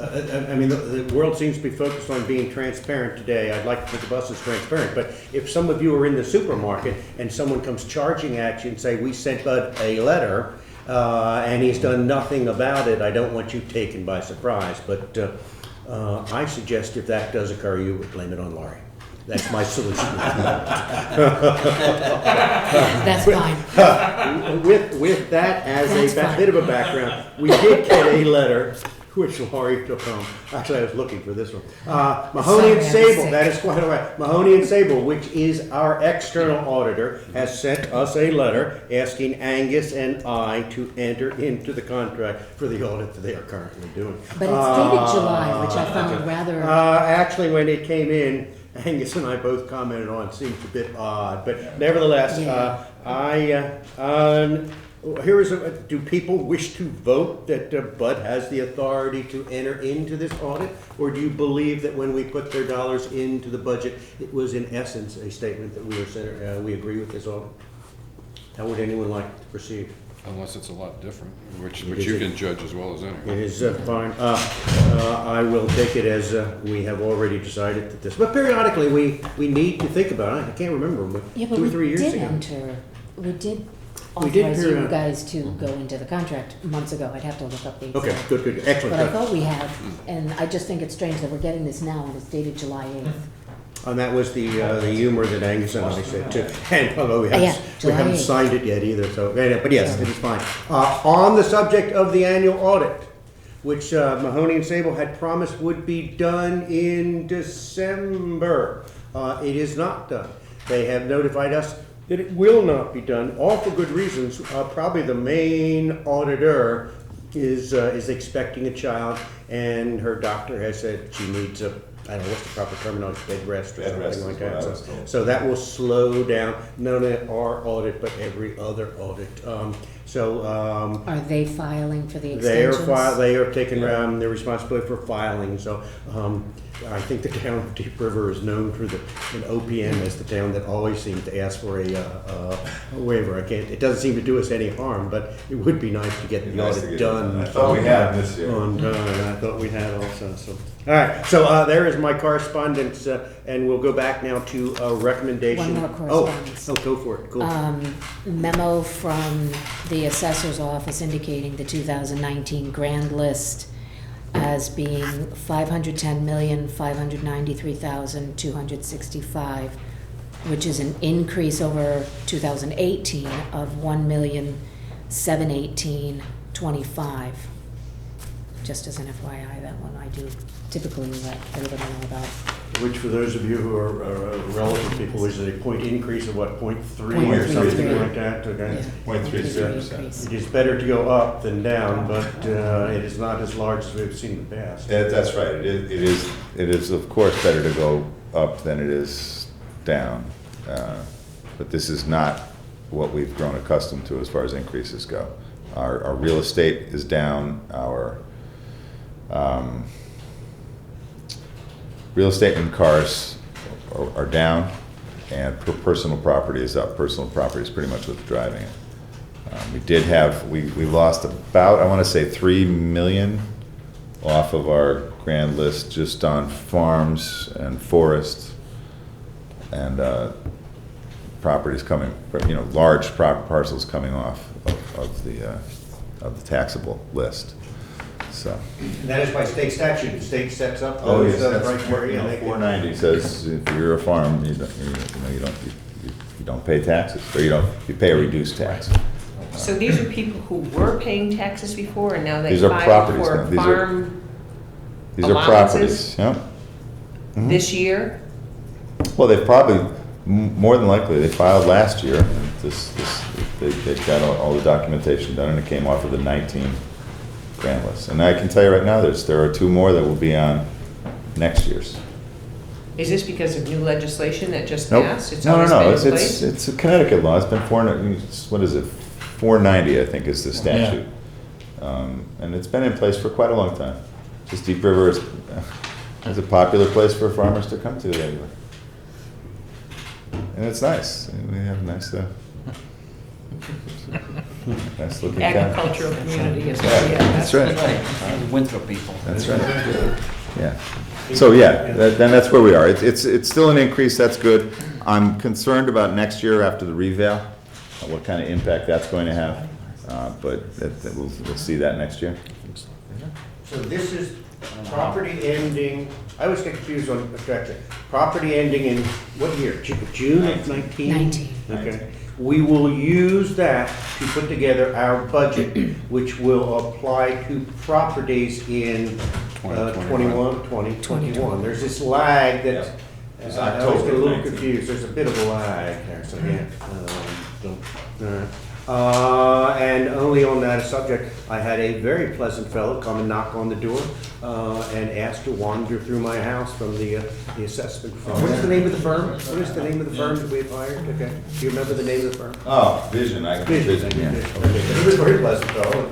I mean, the world seems to be focused on being transparent today. I'd like to think of us as transparent, but if some of you are in the supermarket and someone comes charging at you and say, we sent Bud a letter, and he's done nothing about it, I don't want you taken by surprise. But I suggest if that does occur, you would blame it on Laurie. That's my solution. That's fine. With that as That's a fine. bit of a background, we did get a letter, which Laurie took home. Actually, I was looking for this one. Mahoney and Sorry, I was Sable, sick. that is quite all right. Mahoney and Sable, which is our external auditor, has sent us a letter asking Angus and I to enter into the contract for the audit that they are currently doing. But it's dated July, which I found rather, Actually, when it came in, Angus and I both commented on it, seems a bit odd, but nevertheless, Yeah. here is do people wish to vote that Bud has the authority to enter into this audit? Or do you believe that when we put their dollars into the budget, it was in essence a statement that we agree with this audit? How would anyone like to proceed? Unless it's a lot different, which Is you it- can judge as well as anyone. It is fine. I will take it as we have already decided that this, but periodically we need to think about it. I can't remember, but yeah, but 2 or we 3 years did ago. enter, we did, We did authorize hear, you guys to go into the contract months ago. I'd have to look up the exact. Okay, good, excellent. But I good. thought we had, and I just think it's strange that we're getting this now and it's dated July 8th. And that was the humor that Angus and I said too. And although we Yeah, haven't July 8th. signed it yet either, so, but yes, it is fine. On the subject of the annual audit, which Mahoney and Sable had promised would be done in December. It is not done. They have notified us that it will not be done, all for good reasons. Probably the main auditor is expecting a child, and her doctor has said she needs a, I don't know what's the proper terminology, bed rest or Bed rest something like is what I that. was told. So that will slow down not only our audit, but every other audit. Are they filing for the they extensions? they are taking their responsibility for filing, so, I think the town of Deep River is known for in OPM as the town that always seems to ask for a waiver. It doesn't seem to do us any harm, but it would be nice to get the Nice to audit get it done. I thought we had this year. On time, I thought we had also, so. All right, so, there is my correspondence, and we'll go back now to a recommendation. One more correspondence. Oh, go for it, cool. Memo from the assessor's office indicating the 2019 grand list as being $510,593,265, which is an increase over 2018 of $1,718,25. Just as an FYI, that one I do typically let everybody know about. Which, for those of you who are relative people, is a point increase of what, 0.3 or 0.3. something like that? Okay. Yeah. 0.30%. Increase. It is better to go up than down, but it is not as large as we've seen in the past. That's right. It is of course better to go up than it is down. But this is not what we've grown accustomed to as far as increases go. Our real estate is down, our real estate and cars are down, and personal property is up. Personal property is pretty much what's driving it. We lost about, I want to say 3 million off of our grand list just on farms and forest and properties coming, large parcels coming off of the taxable list. So. And that is by state statute. The state sets up Oh, those yes, that's criteria. and they can- 490 says if you're a farm, you don't pay taxes, or you pay a reduced tax. So these are people who were paying taxes before and now they These are filed properties for now. These are- farm These are allowances properties, yeah. Mhm. this year? Well, they've probably, more than likely, they filed last year. They've got all the documentation done, and it came off of the 19 grand list. And I can tell you right now, there are 2 more that will be on next year's. Is this because of new legislation that just Nope. passed? It's No, always been in it's place? it's a Connecticut law. It's been 490, I think, is the statute. And it's been in place for quite a long time. Just Deep River is a popular place for farmers to come to anyway. And it's nice. We have a nice looking town. Agricultural community is what we have. That's right. Winthrop people. That's right. Yeah. So, yeah, then that's where we are. It's still an increase, that's good. I'm concerned about next year after the reval, what kind of impact that's going to have. But we'll see that next year. So this is property ending, I always get confused on the structure. Property ending in what year? June of 19? 19. Okay. We will use that to put together our budget, which will apply to properties in 2021. There's this lag that, It's I always get a little October 19. confused. There's a bit of a lag there, so yeah. And only on that subject, I had a very pleasant fellow come and knock on the door and ask to wander through my house from the assessment firm. What is the name of the firm? What is the name of the firm that we have hired? Okay. Do you remember the name of the firm? Oh, Vision, Vision, yeah. Okay. But he was a very pleasant fellow.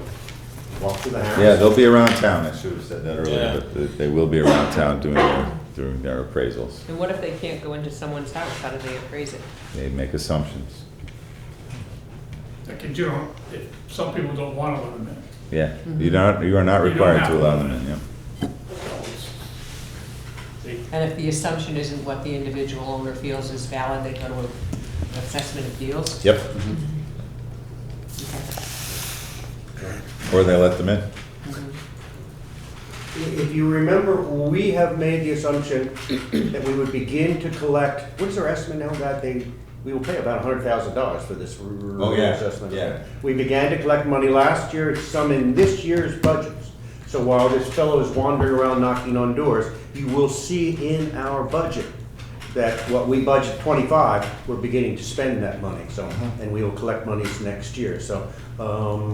Walked through the house. Yeah, they'll be around town. I should have said that earlier, Yeah. but they will be around town doing their appraisals. And what if they can't go into someone's house? How do they appraise it? They make assumptions. Like you don't, if some people don't want to live in it. Yeah, you are not You don't required have to to. allow them in, yeah. And if the assumption isn't what the individual owner feels is valid, they go to assessment appeals? Yep. Or they let them in. If you remember, we have made the assumption that we would begin to collect, what's our estimate now, that we will pay about $100,000 for this assessment. yeah. We began to collect money last year, it's some in this year's budgets. So while this fellow is wandering around knocking on doors, you will see in our budget that what we budget 25, we're beginning to spend that money, so, and we will collect monies next year. So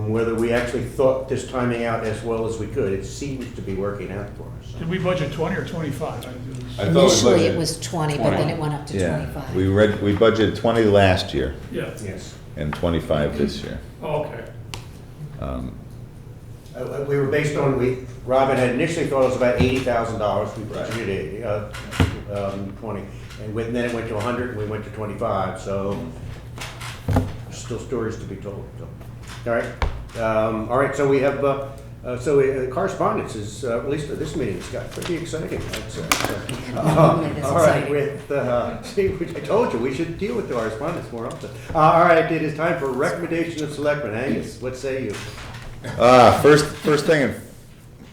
whether we actually thought this timing out as well as we could, it seems to be working out for us. Did we budget 20 or 25? Initially, it was 20, but then it went up to 25. We budgeted 20 last year Yeah, Yes. and 25 this year. oh, okay. We were based on, Robin had initially thought it was about $80,000, we budgeted 20. And then it went to 100 and we went to 25, so still stories to be told. So. All right, so we have, correspondence is, at least for this meeting, it's got pretty exciting, I'd say. All right, see, I told you, we should deal with the correspondence more often. All right, it is time for recommendation of selectmen. Angus, what say you? First thing, and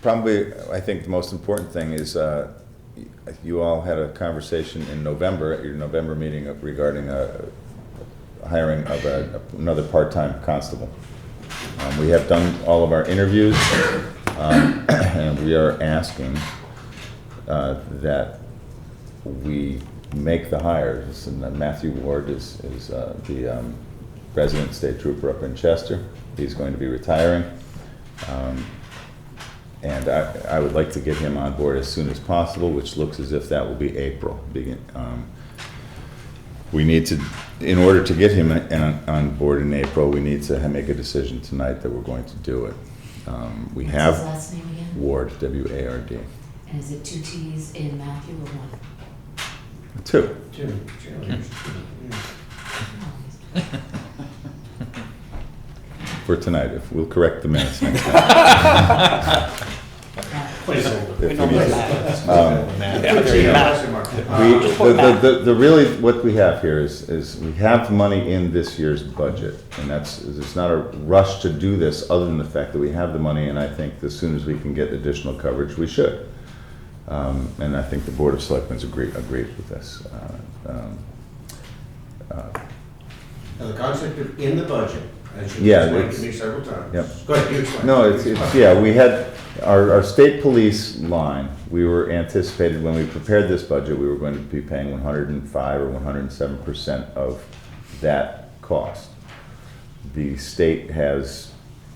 probably I think the most important thing is you all had a conversation in November at your November meeting regarding hiring of another part-time constable. We have done all of our interviews, and we are asking that we make the hires. And Matthew Ward is the resident state trooper up in Chester. He's going to be retiring. And I would like to get him on board as soon as possible, which looks as if that will be April. We need to, in order to get him on board in April, we need to make a decision tonight that we're going to do it. We What's have his last name again? Ward, W-A-R-D. And is it 2 T's in Matthew or 1? 2. For tonight, if we'll correct the minutes next time. Please, If we we know need that. The really, what we have here is we have money in this year's budget, and it's not a rush to do this, other than the fact that we have the money, and I think as soon as we can get additional coverage, we should. And I think the Board of Selectmen agrees with this. Now, the concept of in the budget, as you Yeah, explained to me several times. Yep. Go ahead, you explain. No, it's yeah, we had our state police line, we were anticipated, when we prepared this budget, we were going to be paying 105 or 107% of that cost. The state has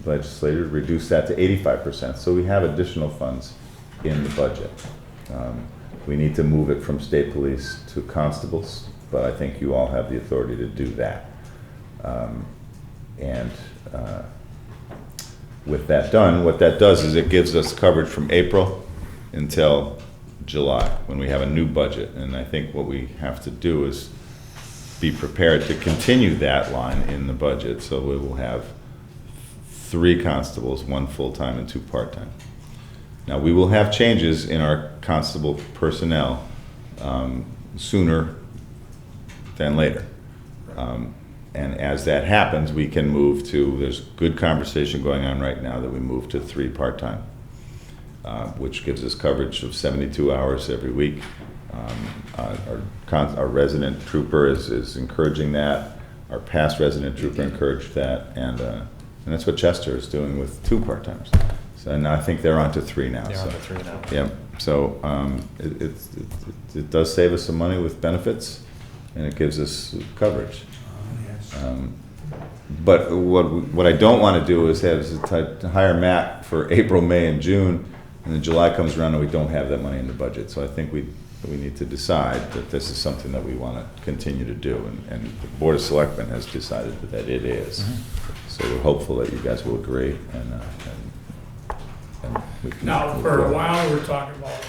legislated reduced that to 85%, so we have additional funds in the budget. We need to move it from state police to constables, but I think you all have the authority to do that. With that done, what that does is it gives us coverage from April until July, when we have a new budget. And I think what we have to do is be prepared to continue that line in the budget, so we will have 3 constables, 1 full-time and 2 part-time. Now, we will have changes in our constable personnel sooner than later. And as that happens, we can move to, there's good conversation going on right now that we move to 3 part-time, which gives us coverage of 72 hours every week. Our resident trooper is encouraging that. Our past resident trooper encouraged that, and that's what Chester is doing with 2 part-timers. So, and I think they're on to 3 now. They're on to 3 now. Yeah, so it does save us some money with benefits, and it gives us coverage. But what I don't want to do is to hire Matt for April, May, and June, and then July comes around and we don't have that money in the budget. So I think we need to decide that this is something that we want to continue to do, and the Board of Selectmen has decided that it is. So we're hopeful that you guys will agree, and we can Now, move for a forward. while, we were talking about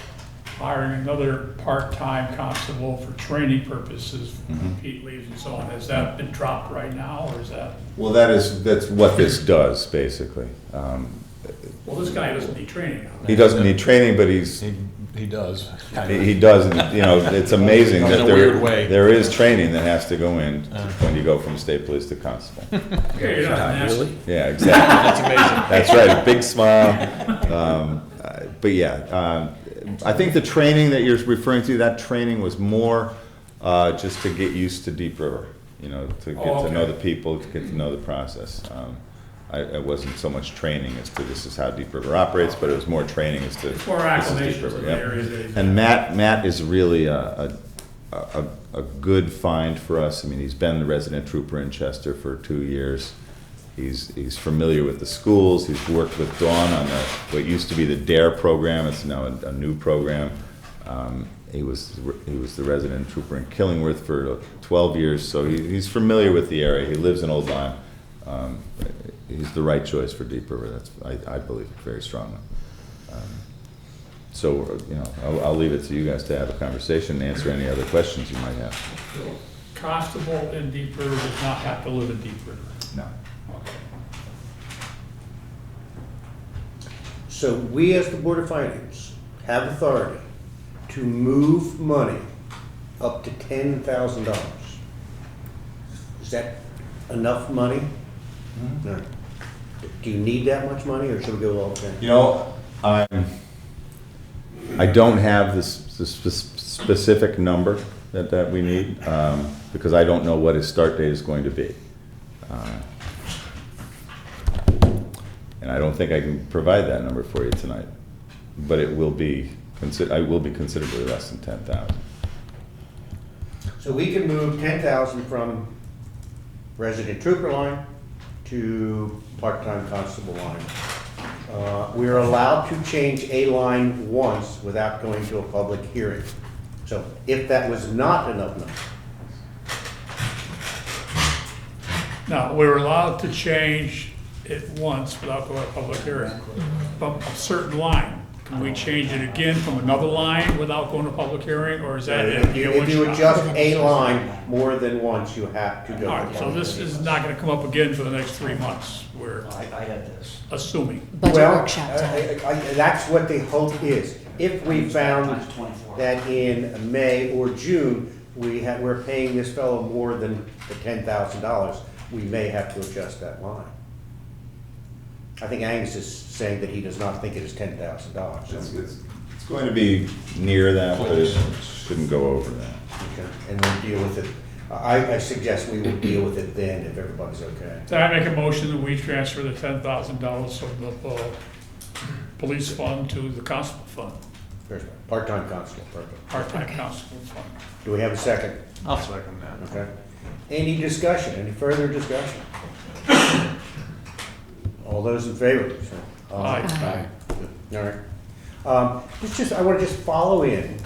hiring another part-time constable for training purposes, when Pete leaves and so on. Has that been dropped right now, or is that? Well, that's what this does, basically. Well, this guy doesn't need training now. He doesn't need training, but he's He does. He does, and, you know, it's amazing In that a weird way. there is training that has to go in when you go from state police to constable. Okay, you're not nasty. Yeah, exactly. That's amazing. That's right, a big smile. But yeah, I think the training that you're referring to, that training was more just to get used to Deep River, you know, to get to know the people, to get to know the process. It wasn't so much training as to this is how Deep River operates, but it was more training as to It's more this is Deep acclimations River, in the yeah. area that he's And Matt is really a good find for us. I mean, he's been the resident trooper in Chester for 2 years. He's familiar with the schools. He's worked with Dawn on what used to be the DARE program. It's now a new program. He was the resident trooper in Killingworth for 12 years, so he's familiar with the area. He lives in Old Lyme. He's the right choice for Deep River. That's I believe very strongly. So you know, I'll leave it to you guys to have a conversation and answer any other questions you might have. Constable in Deep River does not have to live in Deep River. No. Okay. So we, as the Board of Finance, have authority to move money up to $10,000. Is that enough money? No. Do you need that much money, or should we go all 10? You know, I don't have this specific number that we need, because I don't know what his start date is going to be. And I don't think I can provide that number for you tonight, but it will be considerably less than 10,000. So we can move 10,000 from resident trooper line to part-time constable line. We're allowed to change a line once without going to a public hearing. So if that was not enough money, Now, we're allowed to change it once without going to public hearing, from a certain line. Can we change it again from another line without going to public hearing, or is that it? if you adjust a line more than once, you have to go. All to right, so public this hearing. is not gonna come up again for the next 3 months, we're I had this. assuming. Budget Well, workshop time. that's what the hope is. If we found Times 24. that in May or June, we're paying this fellow more than the $10,000, we may have to adjust that line. I think Angus is saying that he does not think it is $10,000. It's going to be near that, but it shouldn't go over that. Okay, and we'll deal with it. I suggest we will deal with it then if everybody's okay. So I make a motion that we transfer the $10,000 from the police fund to the constable fund, There's part-time constable, perfect. part-time constable fund. Do we have a second? I'll second that. Okay. Any discussion, any further discussion? All those in favor? say Aye. Aye. All right. I want to just follow in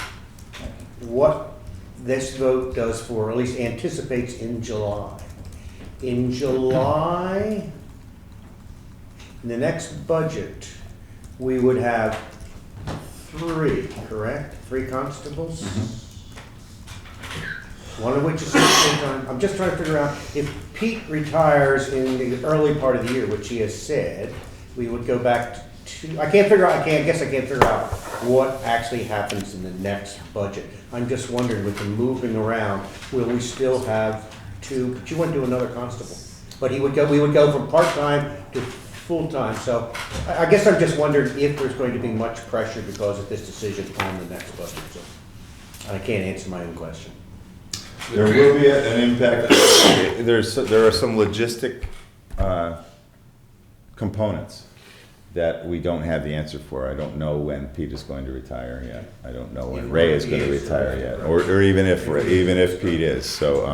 what this vote does for, or at least anticipates in July. In July, in the next budget, we would have 3, correct? 3 constables? One of which is full-time. I'm just trying to figure out, if Pete retires in the early part of the year, which he has said, we would go back to, I guess I can't figure out what actually happens in the next budget. I'm just wondering, with the moving around, will we still have 2, but you want to do another constable. But we would go from part-time to full-time, so I guess I'm just wondering if there's going to be much pressure because of this decision on the next budget, so I can't answer my own question. There will be an impact. There are some logistic components that we don't have the answer for. I don't know when Pete is going to retire yet. I don't know when Ray is going to retire yet, or even if Pete is. So.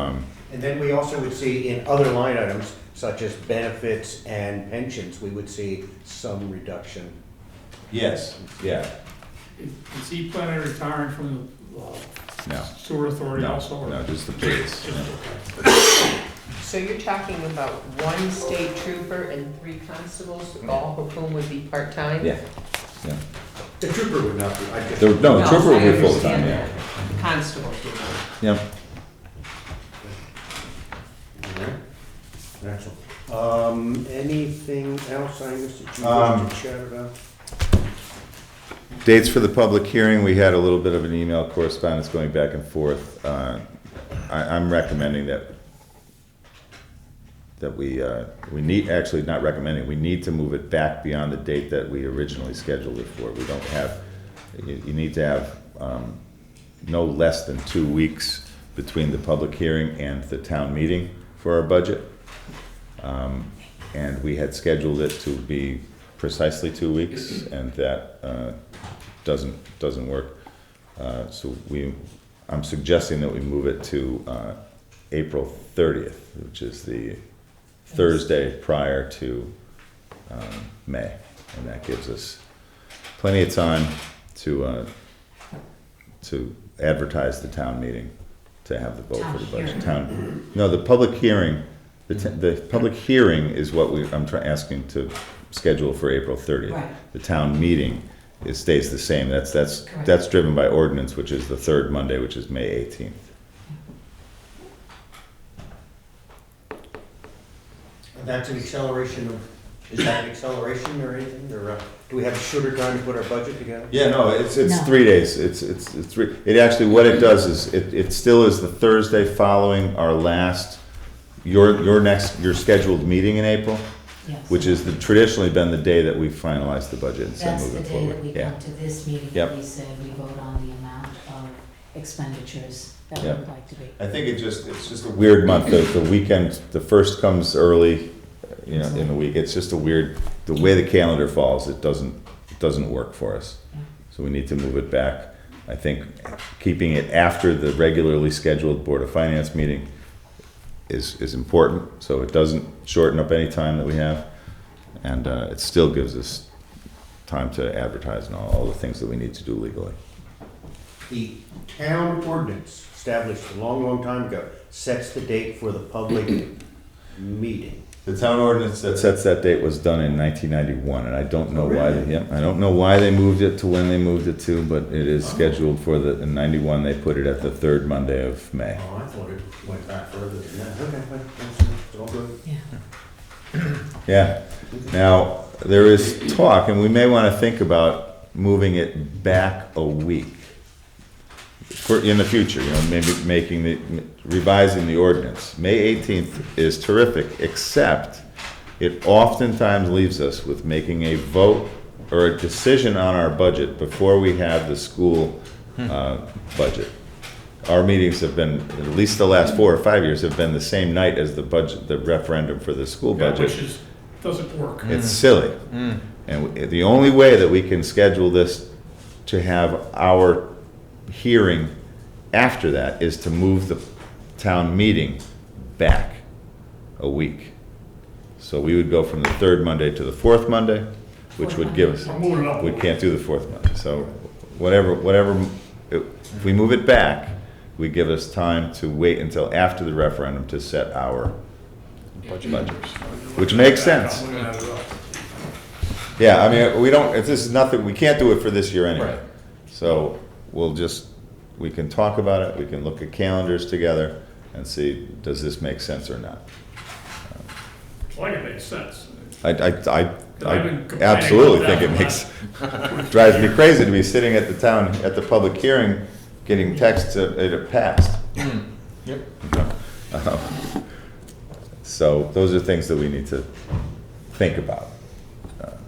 And then we also would see in other line items, such as benefits and pensions, we would see some reduction. Yes. Yeah. Is he planning on retiring from the No. sewer authority No. also? or- No. Just the police. So you're talking about 1 state trooper and 3 constables, all of whom would be part-time? Yeah. Yeah. The trooper would not be, I just. The trooper will I be full time. understand Yeah. that. Constables would be. Yeah. Excellent. Anything else, Angus, that you wish to chat about? Dates for the public hearing, we had a little bit of an email correspondence going back and forth. I'm recommending that we need, actually not recommending, we need to move it back beyond the date that we originally scheduled it for. We don't have, you need to have no less than 2 weeks between the public hearing and the town meeting for our budget. And we had scheduled it to be precisely 2 weeks, and that doesn't work. So I'm suggesting that we move it to April 30th, which is the Thursday prior to May, and that gives us plenty of time to advertise the town meeting, to have the vote for the budget. The public hearing. The public hearing is what I'm asking to schedule for April 30th. Right. The town meeting, it stays the same. That's driven by ordinance, which is the third Monday, which is May 18th. And that's an acceleration of, is that an acceleration or anything, or do we have a shorter time to put our budget together? Yeah, no, it's No. 3 days. It's three. It actually, what it does is, it still is the Thursday following our last, your scheduled meeting in April, Yes. which is traditionally been the day that we finalize the budget and send That's the moving day forward. that we Yeah. come to this meeting, Yep. and we said we vote on the amount of expenditures that we Yep. would like to be. I think it's just a weird month. The weekend, the first comes early, in the week. It's just a weird, the way the calendar falls, it doesn't work for us. Yeah. So we need to move it back. I think keeping it after the regularly scheduled Board of Finance meeting is important, so it doesn't shorten up any time that we have. And it still gives us time to advertise and all the things that we need to do legally. The town ordinance established a long, long time ago sets the date for the public meeting. The town ordinance that sets that date was done in 1991, and I don't know why. I don't know why they moved it to when they moved it to, but it is scheduled for in 91. They put it at the third Monday of May. Oh, I thought it went back further than that. Okay, it's all good. Yeah. Yeah. Now, there is talk, and we may want to think about moving it back a week in the future, maybe revising the ordinance. May 18th is terrific, except it oftentimes leaves us with making a vote or a decision on our budget before we have the school budget. Our meetings have been, at least the last 4 or 5 years, have been the same night as the budget, the referendum for the school budget. Which doesn't work. It's silly. And the only way that we can schedule this to have our hearing after that is to move the town meeting back a week. So we would go from the third Monday to the fourth Monday, which would give us, I'm moving up. we can't do the fourth Monday. So if we move it back, we give us time to wait until after the referendum to set our budget, which makes sense. Yeah, I mean, this is nothing, we can't do it for this year anyway. Right. So we can talk about it, we can look at calendars together and see, does this make sense or not? Well, it makes sense. I I've been complaining absolutely about think that it makes, drives me crazy to be sitting at the public hearing, getting texts that it passed. Yep. So those are things that we need to think about.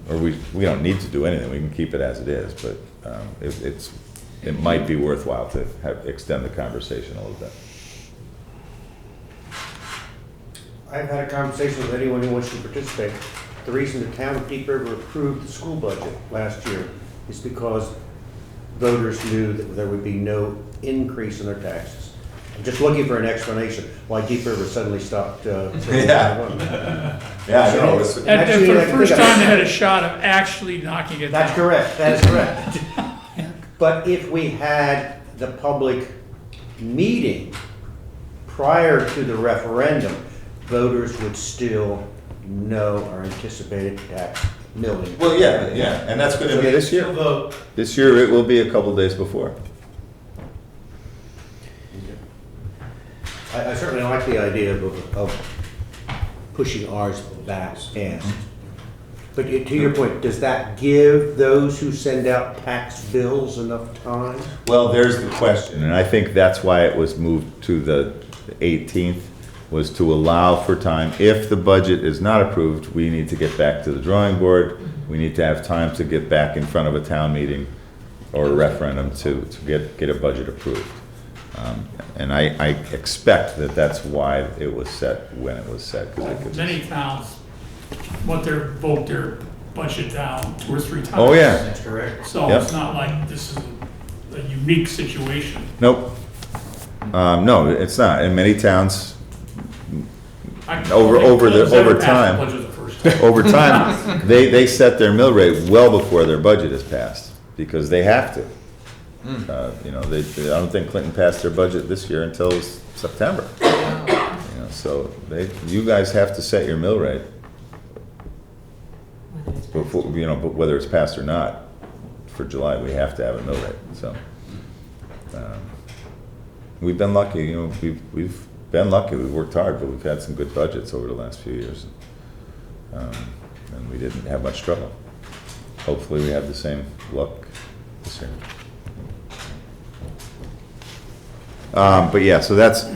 Or we don't need to do anything, we can keep it as it is, but it might be worthwhile to extend the conversation a little bit. I've had a conversation with anyone who wants to participate. The reason the town of Deep River approved the school budget last year is because voters knew that there would be no increase in their taxes. I'm just looking for an explanation why Deep River suddenly stopped. Yeah, I know. And for Actually, the I think first I- time, they had a shot of actually knocking it down. That's correct, that is correct. But if we had the public meeting prior to the referendum, voters would still know our anticipated tax million. Well, yeah, and that's gonna be this year. Vote. This year, it will be a couple days before. I certainly like the idea of pushing ours back past But to your point, does that give those who send out tax bills enough time? Well, there's the question, and I think that's why it was moved to the 18th, was to allow for time. If the budget is not approved, we need to get back to the drawing board. We need to have time to get back in front of a town meeting or a referendum to get a budget approved. And I expect that that's why it was set when it was set. 'Cause it gives us- Many towns want vote their budget down 2 or 3 times. Oh, yeah. That's correct. So Yep. it's not like this is a unique situation. Nope. No, it's not. In many towns, I- Over Never passed time. the budget the first time. over time, they set their mill rate well before their budget is passed, because they have to. You know, I don't think Clinton passed their budget this year until September. You know, so you guys have to set your mill rate Whether it's before, you know, but whether it's passed or not. For July, we have to have a mill rate, so. We've been lucky, you know, we've been lucky, we've worked hard, but we've had some good budgets over the last few years. And we didn't have much trouble. Hopefully, we have the same luck this year. But yeah, so that's,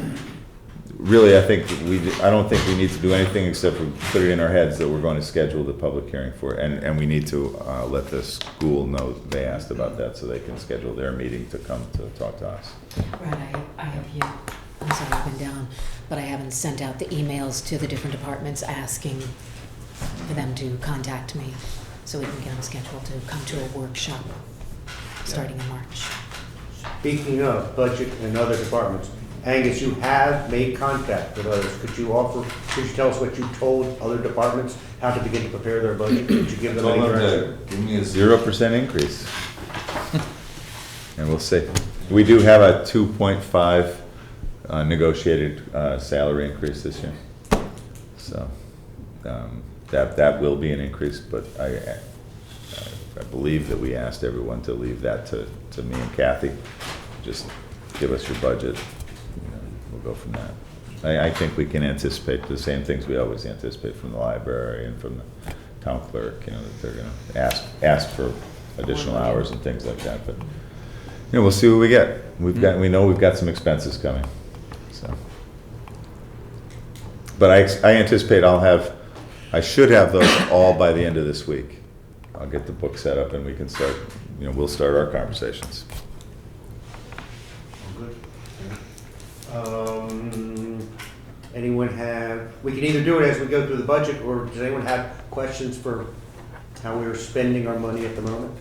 really, I don't think we need to do anything except for put it in our heads that we're going to schedule the public hearing for it. And we need to let the school know they asked about that, so they can schedule their meeting to come to talk to us. Right, I have here, I'm sorry, I've been down, but I haven't sent out the emails to the different departments asking for them to contact me, so we can get them scheduled to come to a workshop starting in March. Speaking of budget and other departments, Angus, you have made contact with others. Could you tell us what you told other departments, how to begin to prepare their budget? Did you give them any direction? Give me a 0% increase. And we'll see. We do have a 2.5 negotiated salary increase this year. So that will be an increase, but I believe that we asked everyone to leave that to me and Kathy. Just give us your budget. You know, we'll go from that. I think we can anticipate the same things we always anticipate from the library and from the town clerk. You know, that they're going to ask for additional hours and things like that. But you know, we'll see what we get. We know we've got some expenses coming. So, but I anticipate I should have those all by the end of this week. I'll get the book set up and we can start. You know, we'll start our conversations. Anyone we can either do it as we go through the budget, or does anyone have questions for how we're spending our money at the moment?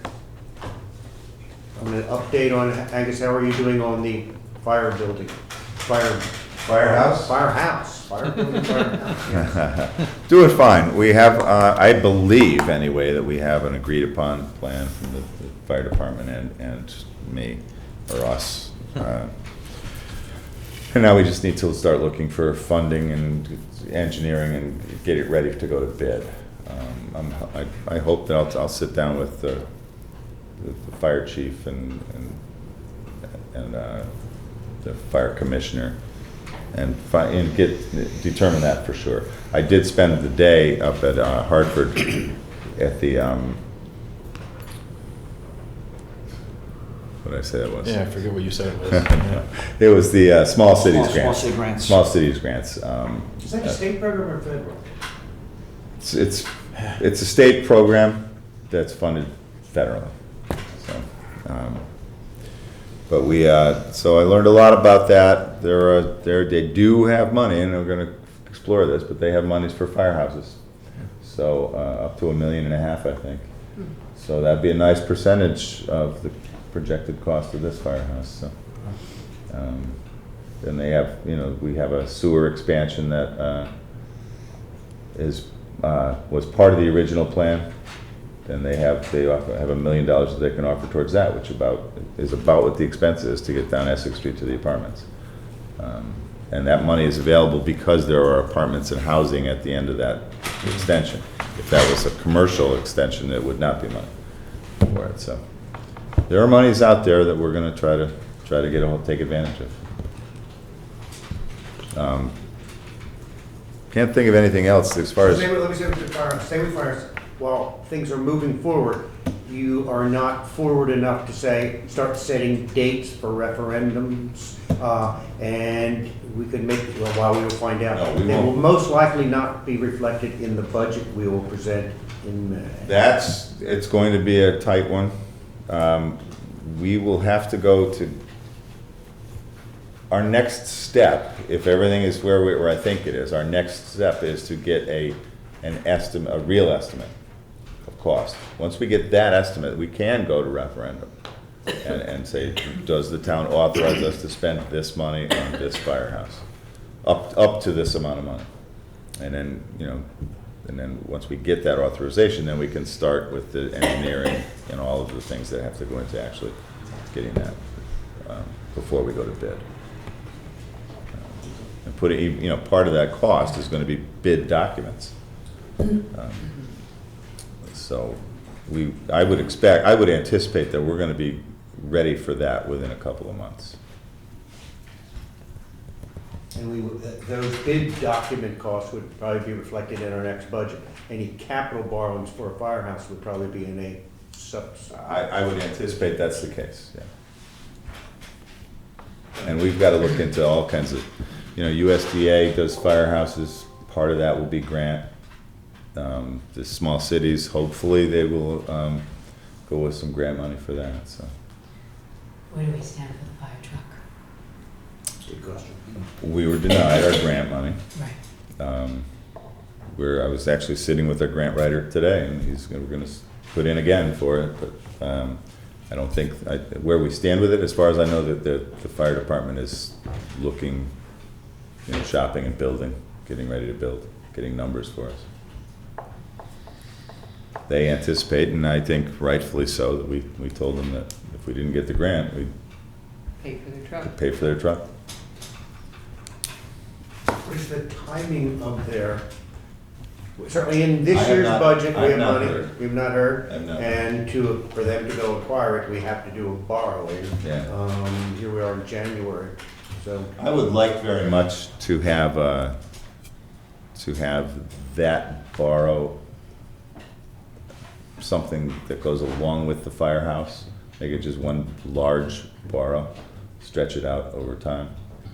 I'm going to update on, Angus, how are you doing on the fire building? Firehouse? Firehouse. Fire building, firehouse. Doing fine. We have, I believe anyway, that we have an agreed upon plan from the fire department and me, or us. And now we just need to start looking for funding and engineering and get it ready to go to bid. I hope that I'll sit down with the fire chief and the fire commissioner and determine that for sure. I did spend the day up at Hartford at the what did I say that was? Yeah, I forget what you said it was. It was the Small Cities Grants. Small city grants. Small Cities Grants. Is that a state program or federal? It's a state program that's funded federally. So, but so I learned a lot about that. They do have money, and we're going to explore this, but they have monies for firehouses. So up to $1.5 million, I think. So that'd be a nice percentage of the projected cost of this firehouse. So, then they have, we have a sewer expansion that was part of the original plan. Then they have $1 million that they can offer towards that, which is about what the expense is to get down Essex Street to the apartments. And that money is available because there are apartments and housing at the end of that extension. If that was a commercial extension, it would not be money for it. So there are monies out there that we're going to try to take advantage of. Can't think of anything else as far as. Let me say with firehouse. Stay with firehouse. while things are moving forward, you are not forward enough to say, start setting dates for referendums, and we could make, well, while we will find out. No, we They will won't. most likely not be reflected in the budget we will present in May. It's going to be a tight one. We will have to go to, our next step, if everything is where I think it is, our next step is to get an estimate, a real estimate of cost. Once we get that estimate, we can go to referendum and say, does the town authorize us to spend this money on this firehouse? Up to this amount of money. And then, and then once we get that authorization, then we can start with the engineering and all of the things that have to go into actually getting that before we go to bid. And put it, part of that cost is going to be bid documents. So I would anticipate that we're going to be ready for that within a couple of months. And those bid document costs would probably be reflected in our next budget. Any capital borrowings for a firehouse would probably be in a I would anticipate that's the case, yeah. And we've got to look into all kinds of, USDA does firehouses, part of that will be grant. The small cities, hopefully they will go with some grant money for that, so. Where do we stand for the fire truck? Good question. We were denied our grant money. Right. I was actually sitting with our grant writer today, and we're gonna put in again for it, but I don't think, where we stand with it, as far as I know, that the fire department is looking, shopping and building, getting ready to build, getting numbers for us. They anticipate, and I think rightfully so, that we told them that if we didn't get the grant, we'd Pay for the truck. pay for their truck. What is the timing of their, certainly in this I have year's not- budget, I we have have not money, heard. we've not heard. I have not And for them to go acquire it, we have to do a borrowing. Yeah. Here we are in January, so. I would like very much to have that borrow something that goes along with the firehouse. Make it just one large borrow, stretch it out over time.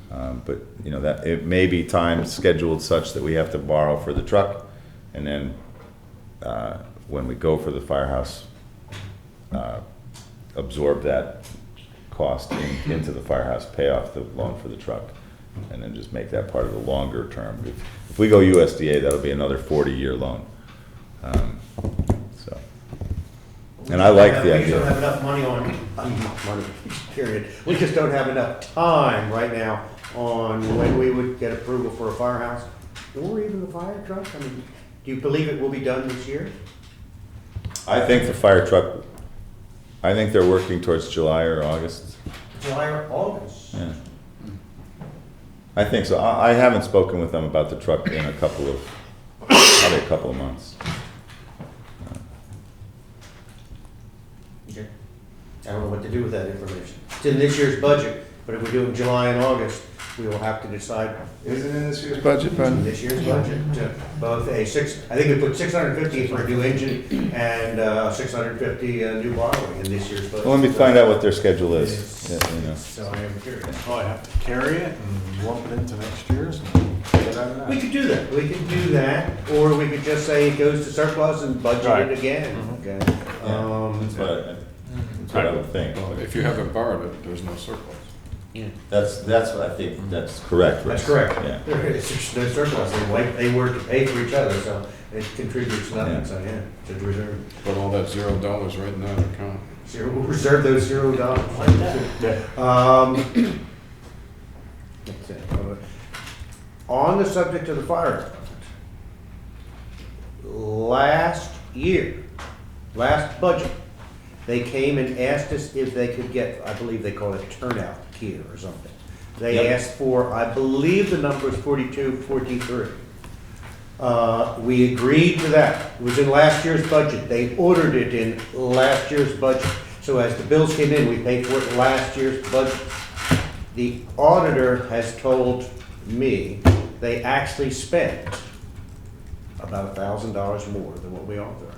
But that it may be time scheduled such that we have to borrow for the truck, and then when we go for the firehouse, absorb that cost into the firehouse, pay off the loan for the truck, and then just make that part of the longer term. If we go USDA, that'll be another 40-year loan. And I like the We idea. just don't have enough money, period. We just don't have enough time right now on when we would get approval for a firehouse, or even the fire truck. I mean, do you believe it will be done this year? I think the fire truck, I think they're working towards July or August. July or August? Yeah. I think so. I haven't spoken with them about the truck in probably a couple of months. Okay. I don't know what to do with that information. It's in this year's budget, but if we do it in July and August, we will have to decide. Is it in this year's budget, In this year's budget, both I think we put 650 for a new engine and 650 new borrowing in this year's budget. Well, let me find out what their schedule is. Yeah, So I am curious. Oh, I have to carry it and lump it into next year's and take it out of that. We could do that. We could do that, or we could just say it goes to surplus and budget Right. it again. Okay. That's what I would think. Well, if you haven't borrowed it, there's no surplus. That's what I think, that's correct. That's correct. Yeah. There is no surplus. They work to pay for each other, so it contributes nothing. Yeah. So yeah, to reserve. Put all that $0 right in that account. We'll reserve those $0. Let's see. On the subject of the fire department, last budget, they came and asked us if they could get, I believe they call it turnout gear or something. They Yep. asked for, I believe the number is 42, 43. We agreed to that. It was in last year's budget. They ordered it in last year's budget. So as the bills came in, we paid for it in last year's budget. The auditor has told me they actually spent about $1,000 more than what we authorized.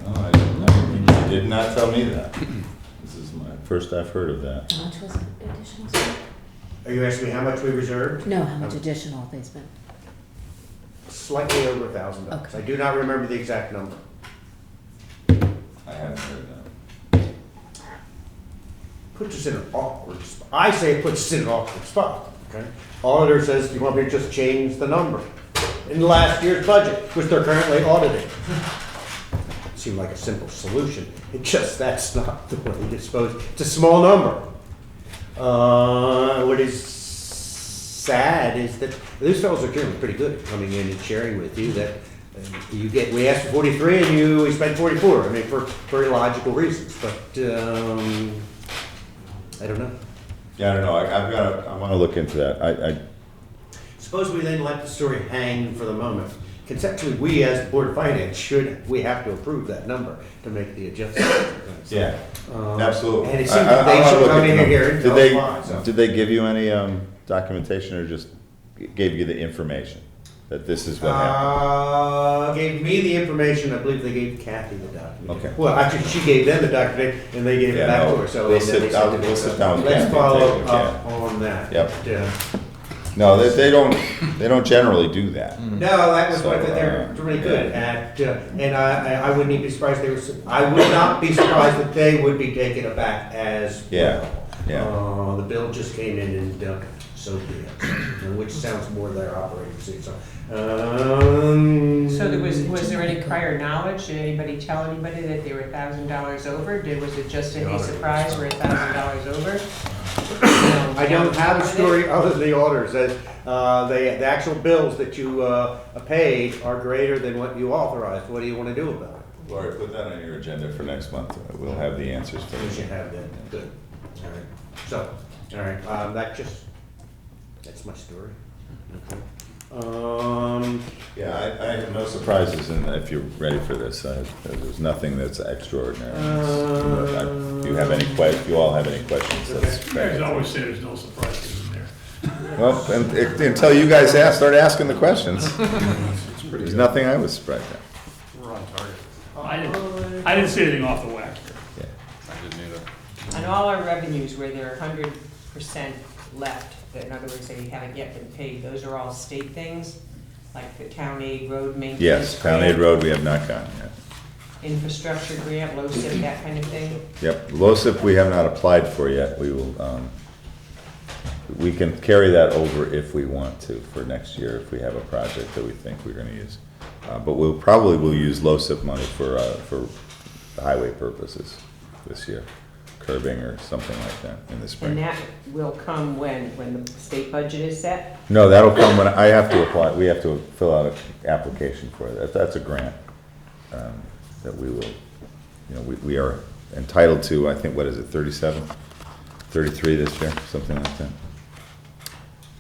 Oh, I didn't know. You did not tell me that. This is my first I've heard of that. How much was it additional spent? Are you asking me how much we reserved? No, how much additional they spent? Slightly over $1,000. Okay. I do not remember the exact number. I haven't heard that. Puts us in an awkward spot. I say it puts us in an awkward spot, okay? Auditor says, you want me to just change the number in last year's budget, which they're currently auditing. Seemed like a simple solution. It just, that's not the way it's supposed, it's a small number. What is sad is that these fellows are generally pretty good at coming in and sharing with you that we asked for 43 and we spent 44. I mean, for very logical reasons, but, I don't know. Yeah, I don't know. I want to look into that. Suppose we then let the story hang for the moment. Conceptually, we as Board of Finance we have to approve that number to make the adjustment. Yeah, absolutely. And it seems that they should come in here and tell us why. So. Did they give you any documentation or just gave you the information that this is what happened? Gave me the information. I believe they gave Kathy the document. Okay. Well, actually, she gave them the document and they gave it back to her. So we'll sit down with let's Kathy follow and up on that. Yep. But, no, they don't generally do that. no, that was So, what they're really good at, and I wouldn't even be surprised I would not be surprised that they would be taken aback as well. Yeah. The bill just came in and so be it, which sounds more their operating procedure. So was there any prior knowledge? Did anybody tell anybody that they were $1,000 over? Was it just a surprise we're $1,000 over? I don't have a story other than the auditor says the actual bills that you paid are greater than what you authorized. What do you want to do about it? Lori, put that on your agenda for next month. We'll have the answers for We you. should have that. Good. All right. So, all right. That's my story. Okay. Yeah, I have no surprises if you're ready for this. There's nothing that's extraordinary. If you all have any questions, that's You guys always say there's no surprises in there. well, until you guys start asking the questions. There's nothing I was surprised at. We're on target. I didn't see anything off the whack. Yeah. I didn't either. On all our revenues where there are 100% left, that in other words, they haven't yet been paid, those are all state things, like the town aid road maintenance. Yes, Town Aid grant, Road we have not gotten yet. Infrastructure grant, LoCIP, that kind of thing. Yep, LoCIP we have not applied for yet. We will, we can carry that over if we want to for next year, if we have a project that we think we're gonna use. But we'll probably use LoCIP money for highway purposes this year, curbing or something like that in the And spring. that will come when the state budget is set? No, that'll come when I have to apply, we have to fill out an application for it. That's a grant that we will, we are entitled to, I think, what is it, 37, 33 this year, something like that.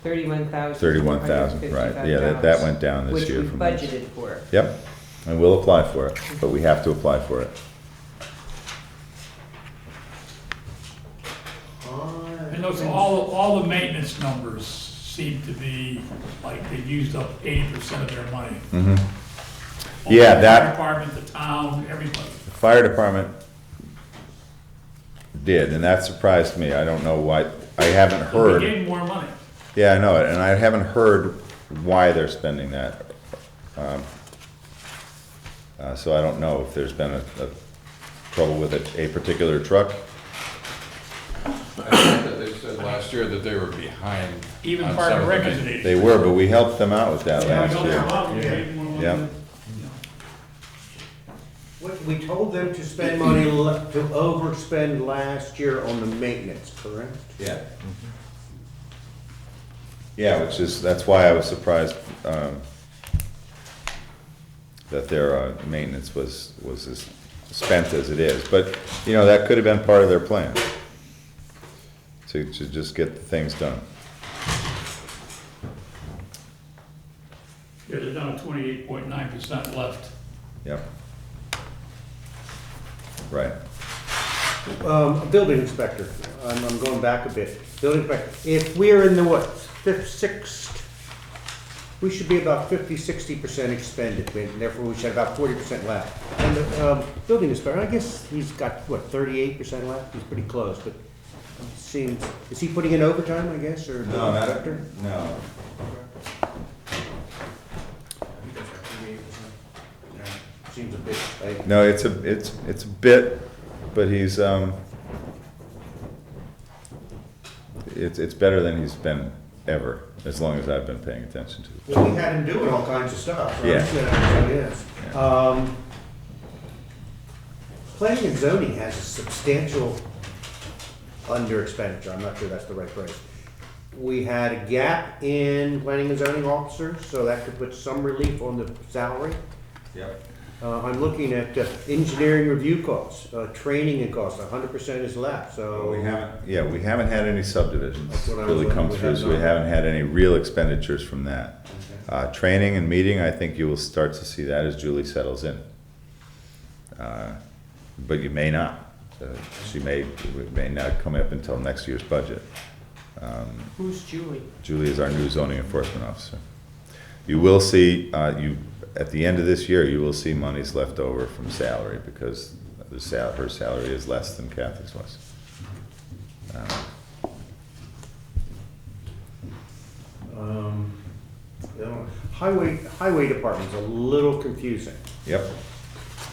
31,000. 31,000, right, yeah, that went down this year. Which we from budgeted for. Yep, and we'll apply for it, but we have to apply for it. And those, all the maintenance numbers seem to be like they've used up 80% of their money. Mhm. The Yeah, fire that, department, the town, everybody. the fire department did, and that surprised me. I don't know why, I haven't They heard. gave them more money. Yeah, I know it, and I haven't heard why they're spending that. So I don't know if there's been a trouble with a particular truck. I think that they said last year that they were behind. Even on part some of the rec is ma- at 80%. They were, but we helped them out with that Yeah, we last helped year. them out, we gave them more money. Yeah. We told them to spend money, to overspend last year on the maintenance, correct? Yeah. Yeah, that's why I was surprised that their maintenance was as spent as it is. But, that could have been part of their plan, to just get the things done. Yeah, they're down to 28.9% left. Yep. Right. Building inspector, I'm going back a bit. Building inspector, if we're in the fifth, sixth we should be about 50-60% expended, and therefore we should have about 40% left. And the building inspector, I guess he's got, what, 38% left? He's pretty close, but it seems, is he putting in overtime, I guess, or? No, not, director? no. Seems a bit, right? No, it's a bit, but he's, it's better than he's been ever, as long as I've been paying attention to. Well, we had him doing all kinds of stuff. So Yeah. Yes. Planning and zoning has a substantial under expenditure. I'm not sure that's the right phrase. We had a gap in planning and zoning officers, so that could put some relief on the salary. Yep. I'm looking at engineering review costs, training and costs, 100% is left, so. We haven't had any subdivisions That's what I was really come looking- we through, have so we not. haven't had any real expenditures from that. Training and meeting, I think you will start to see that as Julie settles in. But you may not. She may not come up until next year's budget. Who's Julie? Julie is our new zoning enforcement officer. You will see, at the end of this year, you will see monies left over from salary because her salary is less than Kathy's was. Highway department's a little confusing. Yep.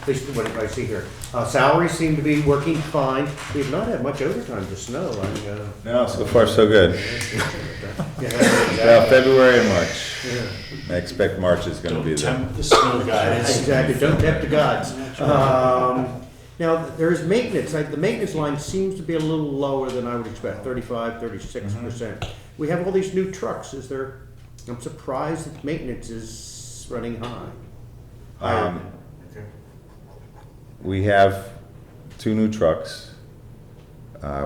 At least what I see here. Salaries seem to be working fine. We've not had much overtime for snow. No, so far so good. Well, February and March. I expect March is gonna be the. Tempt the snow guys. Exactly, don't tempt the gods. Now, there's maintenance. The maintenance line seems to be a little lower than I would expect, 36%. We have all these new trucks. I'm surprised that maintenance is running high. We have 2 new trucks.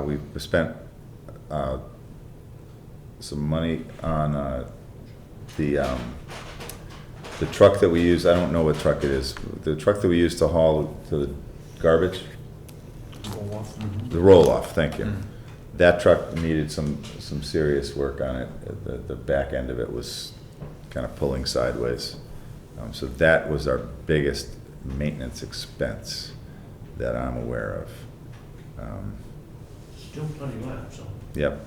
We've spent some money on the truck that we use. I don't know what truck it is. The truck that we use to haul the garbage. The roll-off, thank you. That truck needed some serious work on it. The back end of it was kind of pulling sideways. So that was our biggest maintenance expense that I'm aware of. Still plenty left, so. Yep.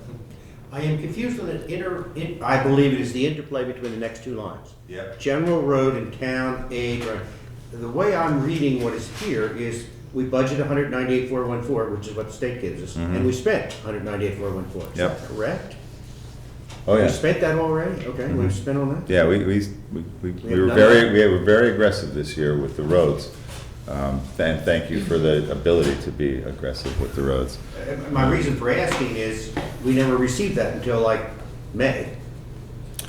I am confused on the I believe it is the interplay between the next 2 lines. Yep. General road and town aid. The way I'm reading what is here is we budget 198,414, which is what the state gives us, and we spent 198,414. Is Yep. that correct? Oh, We yeah. spent that already? Okay, we've spent on that? Yeah, we were very aggressive this year with the roads. And thank you for the ability to be aggressive with the roads. My reason for asking is we never received that until like May.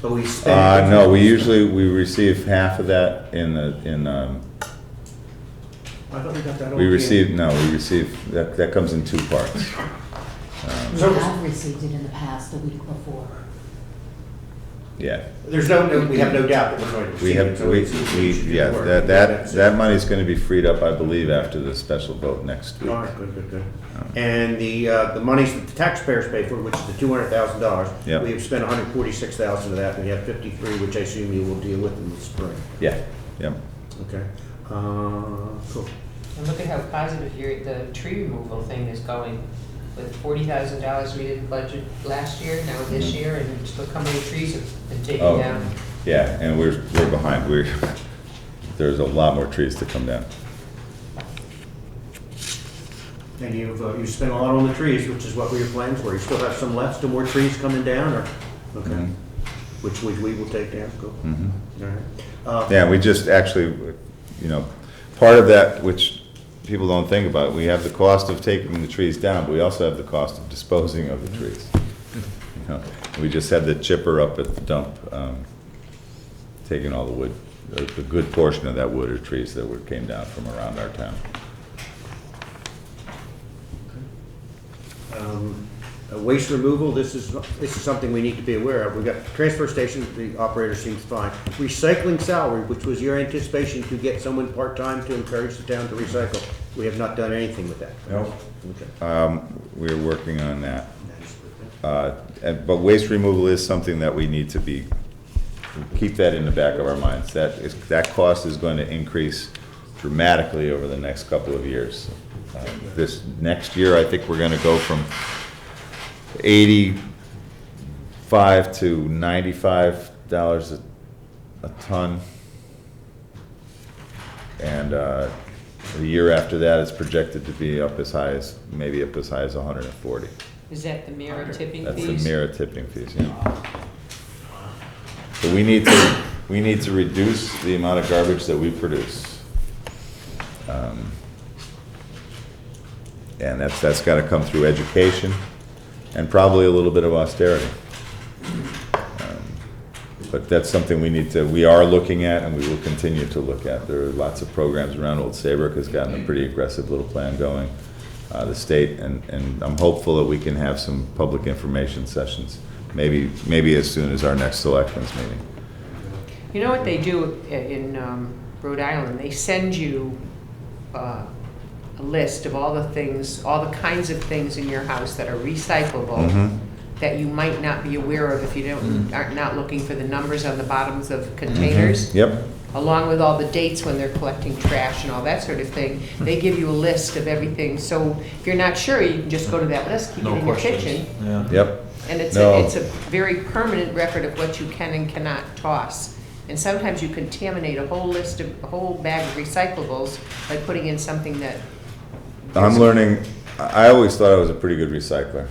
But we spent. No, we receive half of that I thought we got that all. we receive that comes in 2 parts. We have received it in the past, the week before. Yeah. There's we have no doubt that we're going to receive it. So that money's gonna be freed up, I believe, after the special vote next week. All right, good. And the monies that the taxpayers pay for, which is the $200,000. Yep. We have spent 146,000 of that, and we have 53, which I assume you will deal with in the spring. Yeah, yep. Okay. Cool. And look at how positive the tree removal thing is going. With $40,000 we didn't budget last year, now this year, and look how many trees have been taken Oh, down. yeah, and we're behind. There's a lot more trees to come down. And you've spent a lot on the trees, which is what were your plans were? You still have some left, still more trees coming down, or? Okay. Which we will take down, cool. All right. Yeah, we just actually, part of that, which people don't think about, we have the cost of taking the trees down, but we also have the cost of disposing of the trees. We just had the chipper up at the dump, taking all the wood, a good portion of that wood or trees that came down from around our town. Waste removal, this is something we need to be aware of. We've got transfer station, the operator seems fine. Recycling salary, which was your anticipation to get someone part-time to encourage the town to recycle. We have not done anything with that. Nope. Okay. We're working on that. But waste removal is something that we need to be keep that in the back of our minds. That cost is going to increase dramatically over the next couple of years. This next year, I think we're going to go from 85 to $95 a ton. And the year after that, it's projected to be up as high as, maybe up as high as 140. Is that the mirror tipping That's fees? the mirror tipping fees, yeah. So we need to reduce the amount of garbage that we produce. And that's gotta come through education and probably a little bit of austerity. But that's something we are looking at and we will continue to look at. There are lots of programs around. Old Saybrook has gotten a pretty aggressive little plan going. The state, and I'm hopeful that we can have some public information sessions, maybe as soon as our next selectmen's meeting. You know what they do in Rhode Island? They send you a list of all the things, all the kinds of things in your house that are recyclable that you might not be aware of if you aren't not looking for the numbers on the bottoms of containers. Yep. Along with all the dates when they're collecting trash and all that sort of thing. They give you a list of everything. So if you're not sure, you can just go to that list, keep it in your kitchen. Yeah. Yep. And it's No. a very permanent record of what you can and cannot toss. And sometimes you contaminate a whole bag of recyclables by putting in something that. I'm learning, I always thought I was a pretty good recycler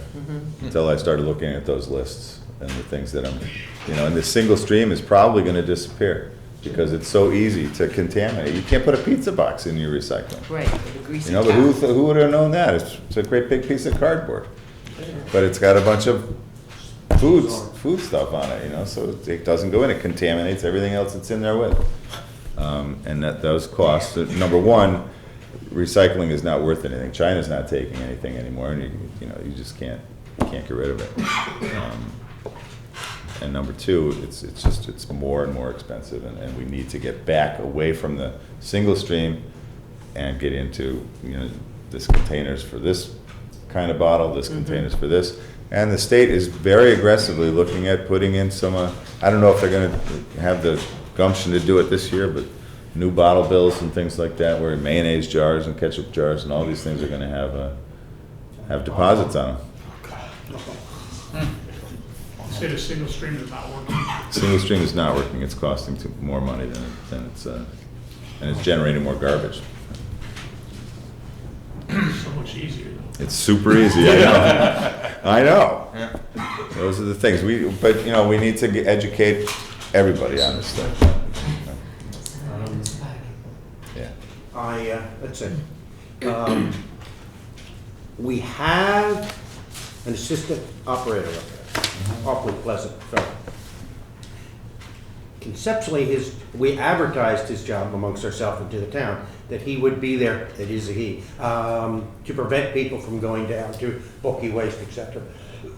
until I started looking at those lists and the things that and the single stream is probably gonna disappear because it's so easy to contaminate. You can't put a pizza box in your recycling. Right, with a greasy But top. who would have known that? It's a great big piece of cardboard. But it's got a bunch of food stuff on it, so it doesn't go in, it contaminates everything else it's in there with. And that those costs, number one, recycling is not worth anything. China's not taking anything anymore, and you just can't get rid of it. And number two, it's more and more expensive, and we need to get back away from the single stream and get into this containers for this kind of bottle, this containers for this. And the state is very aggressively looking at putting in some, I don't know if they're gonna have the gumption to do it this year, but new bottle bills and things like that, where mayonnaise jars and ketchup jars and all these things are gonna have deposits on them. Say the single stream is not working. Single stream is not working, it's costing more money than it's, and it's generating more garbage. So much easier. It's super easy, I know. I know. Those are the things, but we need to educate everybody on this stuff. Yeah. Let's see. We have an assistant operator up there, awfully pleasant fellow. Conceptually, we advertised his job amongst ourselves and to the town, that he would be there, it is a he, to prevent people from going down to bulky waste, etc.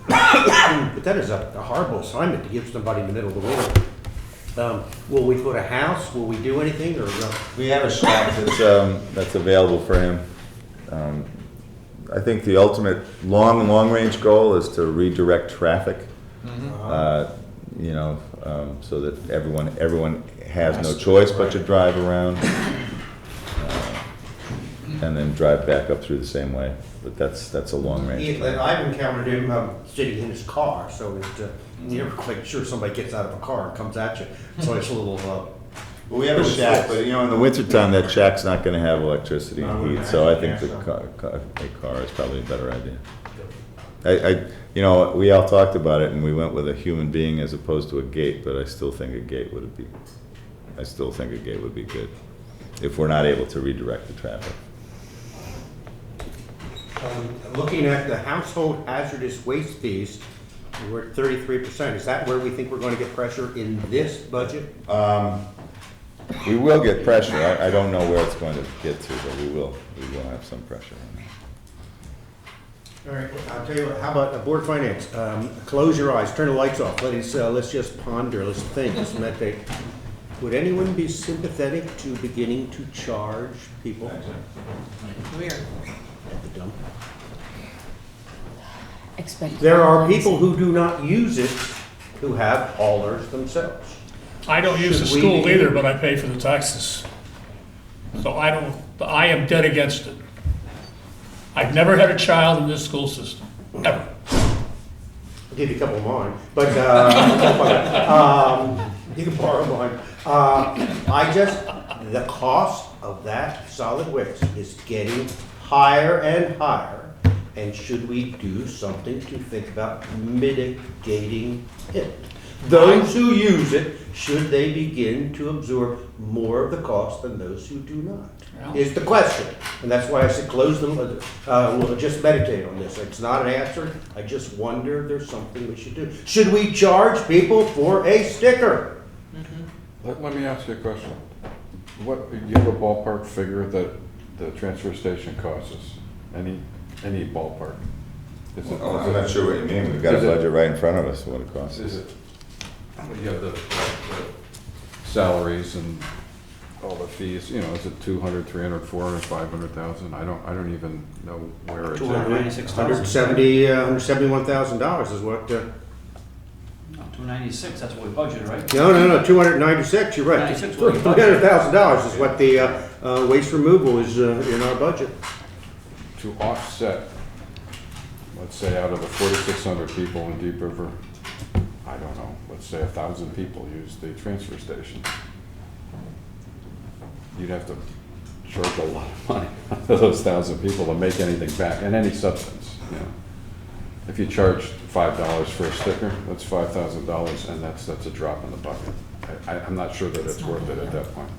But that is a horrible assignment to give somebody in the middle of the winter. Will we put a house? Will we do anything? Or we have a shack that's available for him. I think the ultimate long-range goal is to redirect traffic. So that everyone has no choice but to drive around and then drive back up through the same way. But that's a long range. I've encountered him sitting in his car, so you're never quite sure somebody gets out of a car and comes at you. So it's a little. Well, we have a shack, but in the wintertime, that shack's not going to have electricity and heat. So I think a car is probably a better idea. We all talked about it, and we went with a human being as opposed to a gate. But I still think a gate would be good if we're not able to redirect the traffic. Looking at the household hazardous waste fees, we're at 33%. Is that where we think we're going to get pressure in this budget? We will get pressure. I don't know where it's going to get to, but we will have some pressure on that. All right, I'll tell you what, how about board finance? Close your eyes, turn the lights off, let's just ponder, let's think, let's meditate. Would anyone be sympathetic to beginning to charge people Where? at the dump? Expect There are people who do not use it, who have haulers themselves. I don't use the Should we school be- either, but I pay for the taxes. So I am dead against it. I've never had a child in this school system, ever. I'll give you a couple of mine, but, you can borrow mine. The cost of that solid waste is getting higher and higher, and should we do something to think about mitigating it? Those who use it, should they begin to absorb more of the cost than those who do not? Is the question, and that's why I said close the, we'll just meditate on this. It's not an answer, I just wonder if there's something we should do. Should we charge people for a sticker? Let me ask you a question. What, you have a ballpark figure that the transfer station costs us? Any ballpark? Is it- Oh, I'm not sure what you mean. We've got a Is it- budget right in front of us, what it costs. Is it, you have the salaries and all the fees, you know, is it 200, 300, 400, 500,000? I don't even know where it's at. $171,000 is what, No, 296, that's what we budgeted, right? no, 296, you're right. 96 what we budgeted. $300,000 is what the waste removal is in our budget. To offset, let's say out of the 4,600 people in Deep River, I don't know, let's say 1,000 people use the transfer station. You'd have to charge a lot of money for those 1,000 people to make anything back, and any substance, you know. If you charge $5 for a sticker, that's $5,000, and that's a drop in the bucket. I'm not sure that it's worth it at that point.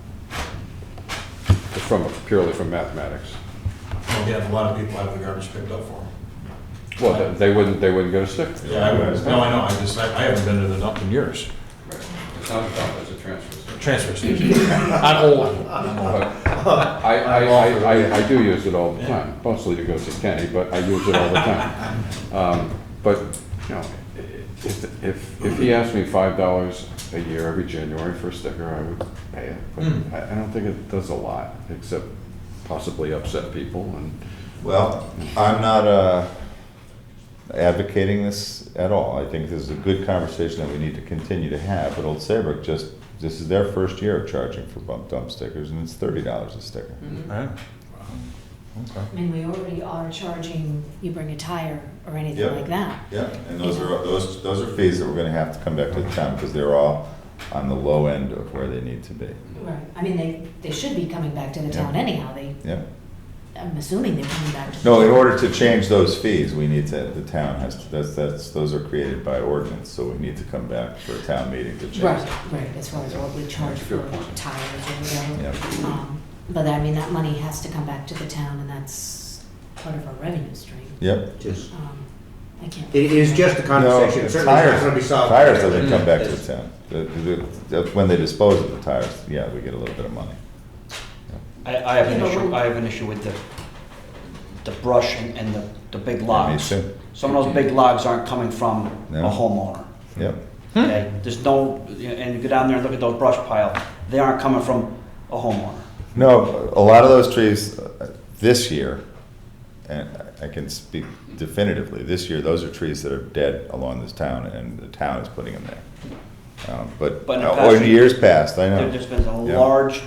It's purely from mathematics. Well, again, a lot of people have the garbage picked up for them. Well, they wouldn't get a sticker. Yeah, I would. No, I know, I haven't been to the dump in years. It's not a dump, it's a transfer station. Transfer station. I'm old. I do use it all the time, mostly to go see Kenny, but I use it all the time. But, you know, if he asked me $5 a year every January for a sticker, I would pay it. But I don't think it does a lot, except possibly upset people and. Well, I'm not advocating this at all. I think this is a good conversation that we need to continue to have, but Old Saybrook this is their first year of charging for bump dump stickers, and it's $30 a sticker. Right. I mean, we already are charging, you bring a tire or anything Yep. like that. Yeah, and those are fees that we're gonna have to come back to the town, because they're all on the low end of where they need to be. Right. I mean, they should be coming back to the town anyhow. Yeah. I'm assuming they're coming back to the No, in town. order to change those fees, we need to, the town has to, those are created by ordinance, so we need to come back for a town meeting to change Right, them. right, as far as what we charge for tires or whatever. Yeah. But I mean, that money has to come back to the town, and that's part of our revenue stream. Yep. I can't. It is just a No, conversation, it's certainly not gonna be solved. tires doesn't come back to the town. When they dispose of the tires, yeah, we get a little bit of money. I have an issue with the brush and the big logs. Me too. Some of those big logs aren't coming from No. a homeowner. Yep. Okay, there's no, and you go down there and look at those brush piles, they aren't coming from a homeowner. No, a lot of those trees this year, and I can speak definitively, this year, those are trees that are dead along this town, and the town is putting them there. But But in the past- in years past, I know. There's been Yeah. large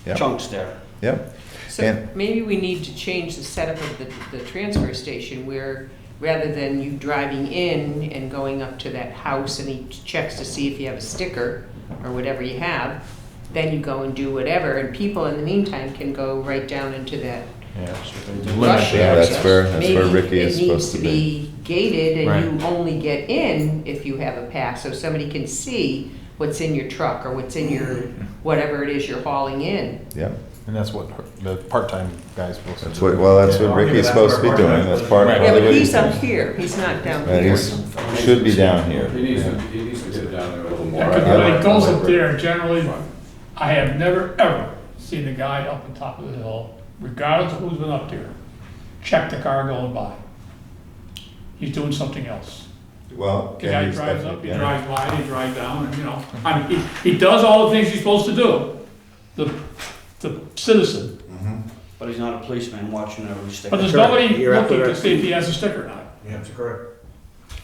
Yeah. chunks there. Yep. So And- maybe we need to change the setup of the transfer station where, rather than you driving in and going up to that house and he checks to see if you have a sticker or whatever you have, then you go and do whatever, and people in the meantime can go right down into that brush Yeah, area. that's where Ricky is Maybe supposed to it be. needs to be gated, Right. and you only get in if you have a pass, so somebody can see what's in your truck or what's in your, whatever it is you're hauling in. Yep. And that's what the part-time guy's supposed to do. That's what, well, that's what Ricky's supposed to be doing. That's part of Yeah, what but he's he's up doing. here, he's not down And here. should be down here. He needs to get down there a little more. Yeah, 'cause when it goes up there, generally, I have never, ever seen a guy up on top of the hill, regardless of who's been up there, check the car going by. He's doing something else. Well, The guy Kenny's drives up, he definitely- drives by, he drives down, and, I mean, he does all the things he's supposed to do, the citizen. But he's not a policeman watching every sticker. But there's Correct. nobody You're looking to absolutely see if he has a sticker or not. Yeah, that's correct.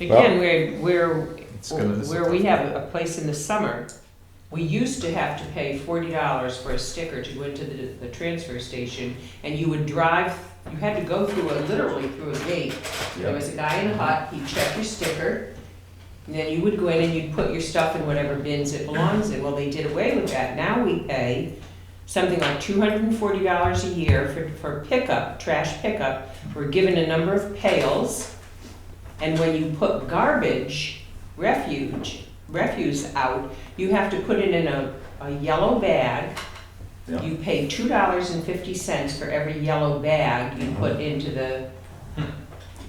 Again, where It's gonna- we have a place in the summer We used to have to pay $40 for a sticker to go into the transfer station, and you would drive, you had to go through literally through a gate. There was a guy in a hut, he'd check your sticker, and then you would go in and you'd put your stuff in whatever bins it belongs in. Well, they did away with that. Now we pay something like $240 a year for pickup, trash pickup. We're given a number of pails, and when you put garbage, refuse out, you have to put it in a yellow bag. Yeah. You pay $2.50 for every yellow bag you put into the.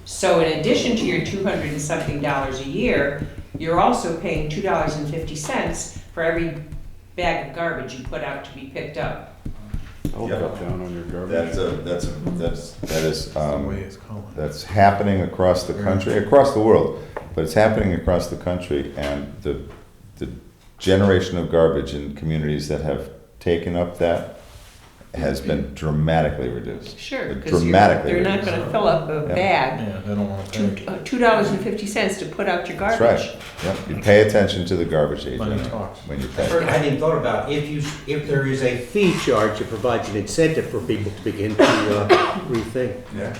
So in addition to your $200 and something a year, you're also paying $2.50 for every bag of garbage you put out to be picked up. I'll Yep. cut down on your garbage. That's happening across the country, across the world, but it's happening across the country, and the generation of garbage in communities that have taken up that has been dramatically reduced. Sure, because Dramatically they're not reduced. gonna fill up a Yeah. bag, Yeah, they don't wanna pay. $2.50 to put out your That's garbage. right. Yep. You pay attention to the garbage agent Money talks. when you I've pay. heard, I hadn't thought about, if there is a fee charge, it provides an incentive for people to begin to rethink. Yeah.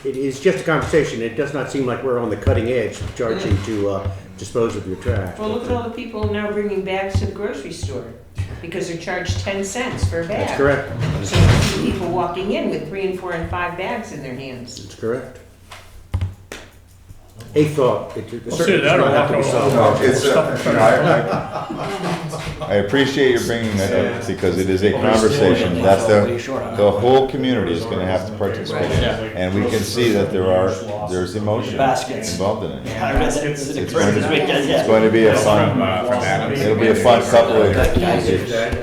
It is just a conversation. It does not seem like we're on the cutting edge of charging to dispose of your trash. Well, look at all the people now bringing bags to the grocery store, because they're charged 10 cents for a bag. That's correct. So you see people walking in with 3 and 4 and 5 bags in their hands. That's correct. A thought. It Well, certainly see, that'll does not have to be help solved. No, it's, Stuff in I appreciate you bringing that up, because it is a conversation, that's the whole community is gonna have to participate in it. And we can see that there's emotion Baskets. involved in it. It's It's going to be a fun, From Adam. it'll be a fun couple of years.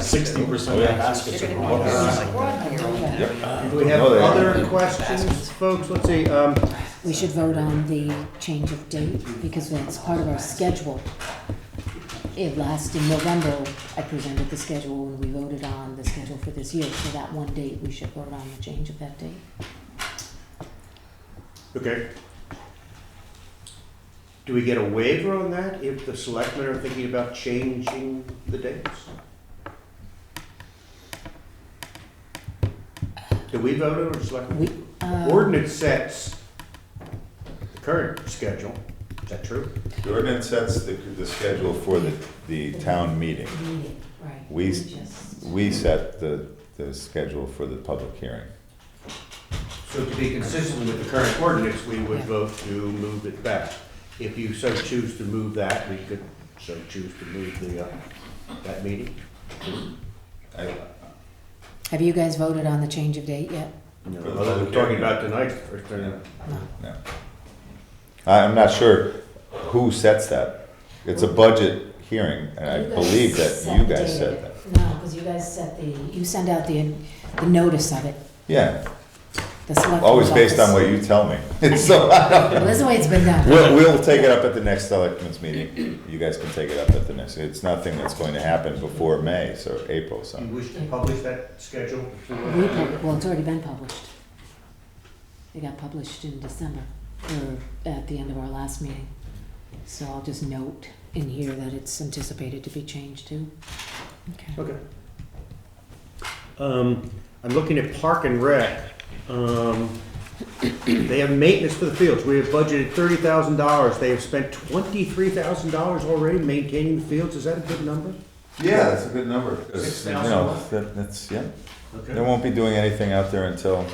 60% Do we have No, they are. other questions, folks? Let's see. We should vote on the change of date because it's part of our schedule. Last in November, I presented the schedule and we voted on the schedule for this year. So that one date, we should vote on the change of that date. Okay. Do we get a waiver on that if the selectmen are thinking about changing the dates? Do we vote on it or the selectmen? We, Ordinance sets the current schedule. Is that true? The ordinance sets the schedule for the town meeting. meeting, right. We set the schedule for the public hearing. So to be consistent with the current ordinance, we would vote to move it back. If you so choose to move that, we could so choose to move that meeting. Have you guys voted on the change of date yet? No, other than talking about tonight, first time. No. I'm not sure who sets that. It's a budget hearing, and I believe that you guys set that. No, because you guys you send out the notice of it. Yeah, The selectmen's always based on office. what you tell me. So, Well, that's the way it's been done. we'll take it up at the next selectmen's meeting. You guys can take it up at the next, it's nothing that's going to happen before May, so April, so. Do you wish to publish that schedule before? Well, it's already been published. It got published in December, or at the end of our last meeting. So I'll just note in here that it's anticipated to be changed too. Okay. Okay. I'm looking at Park and Rec. They have maintenance for the fields. We have budgeted $30,000. They have spent $23,000 already maintaining the fields. Is that a good number? Yeah, that's a good number. 'Cause, you know, that's, yeah. They won't be doing anything out there until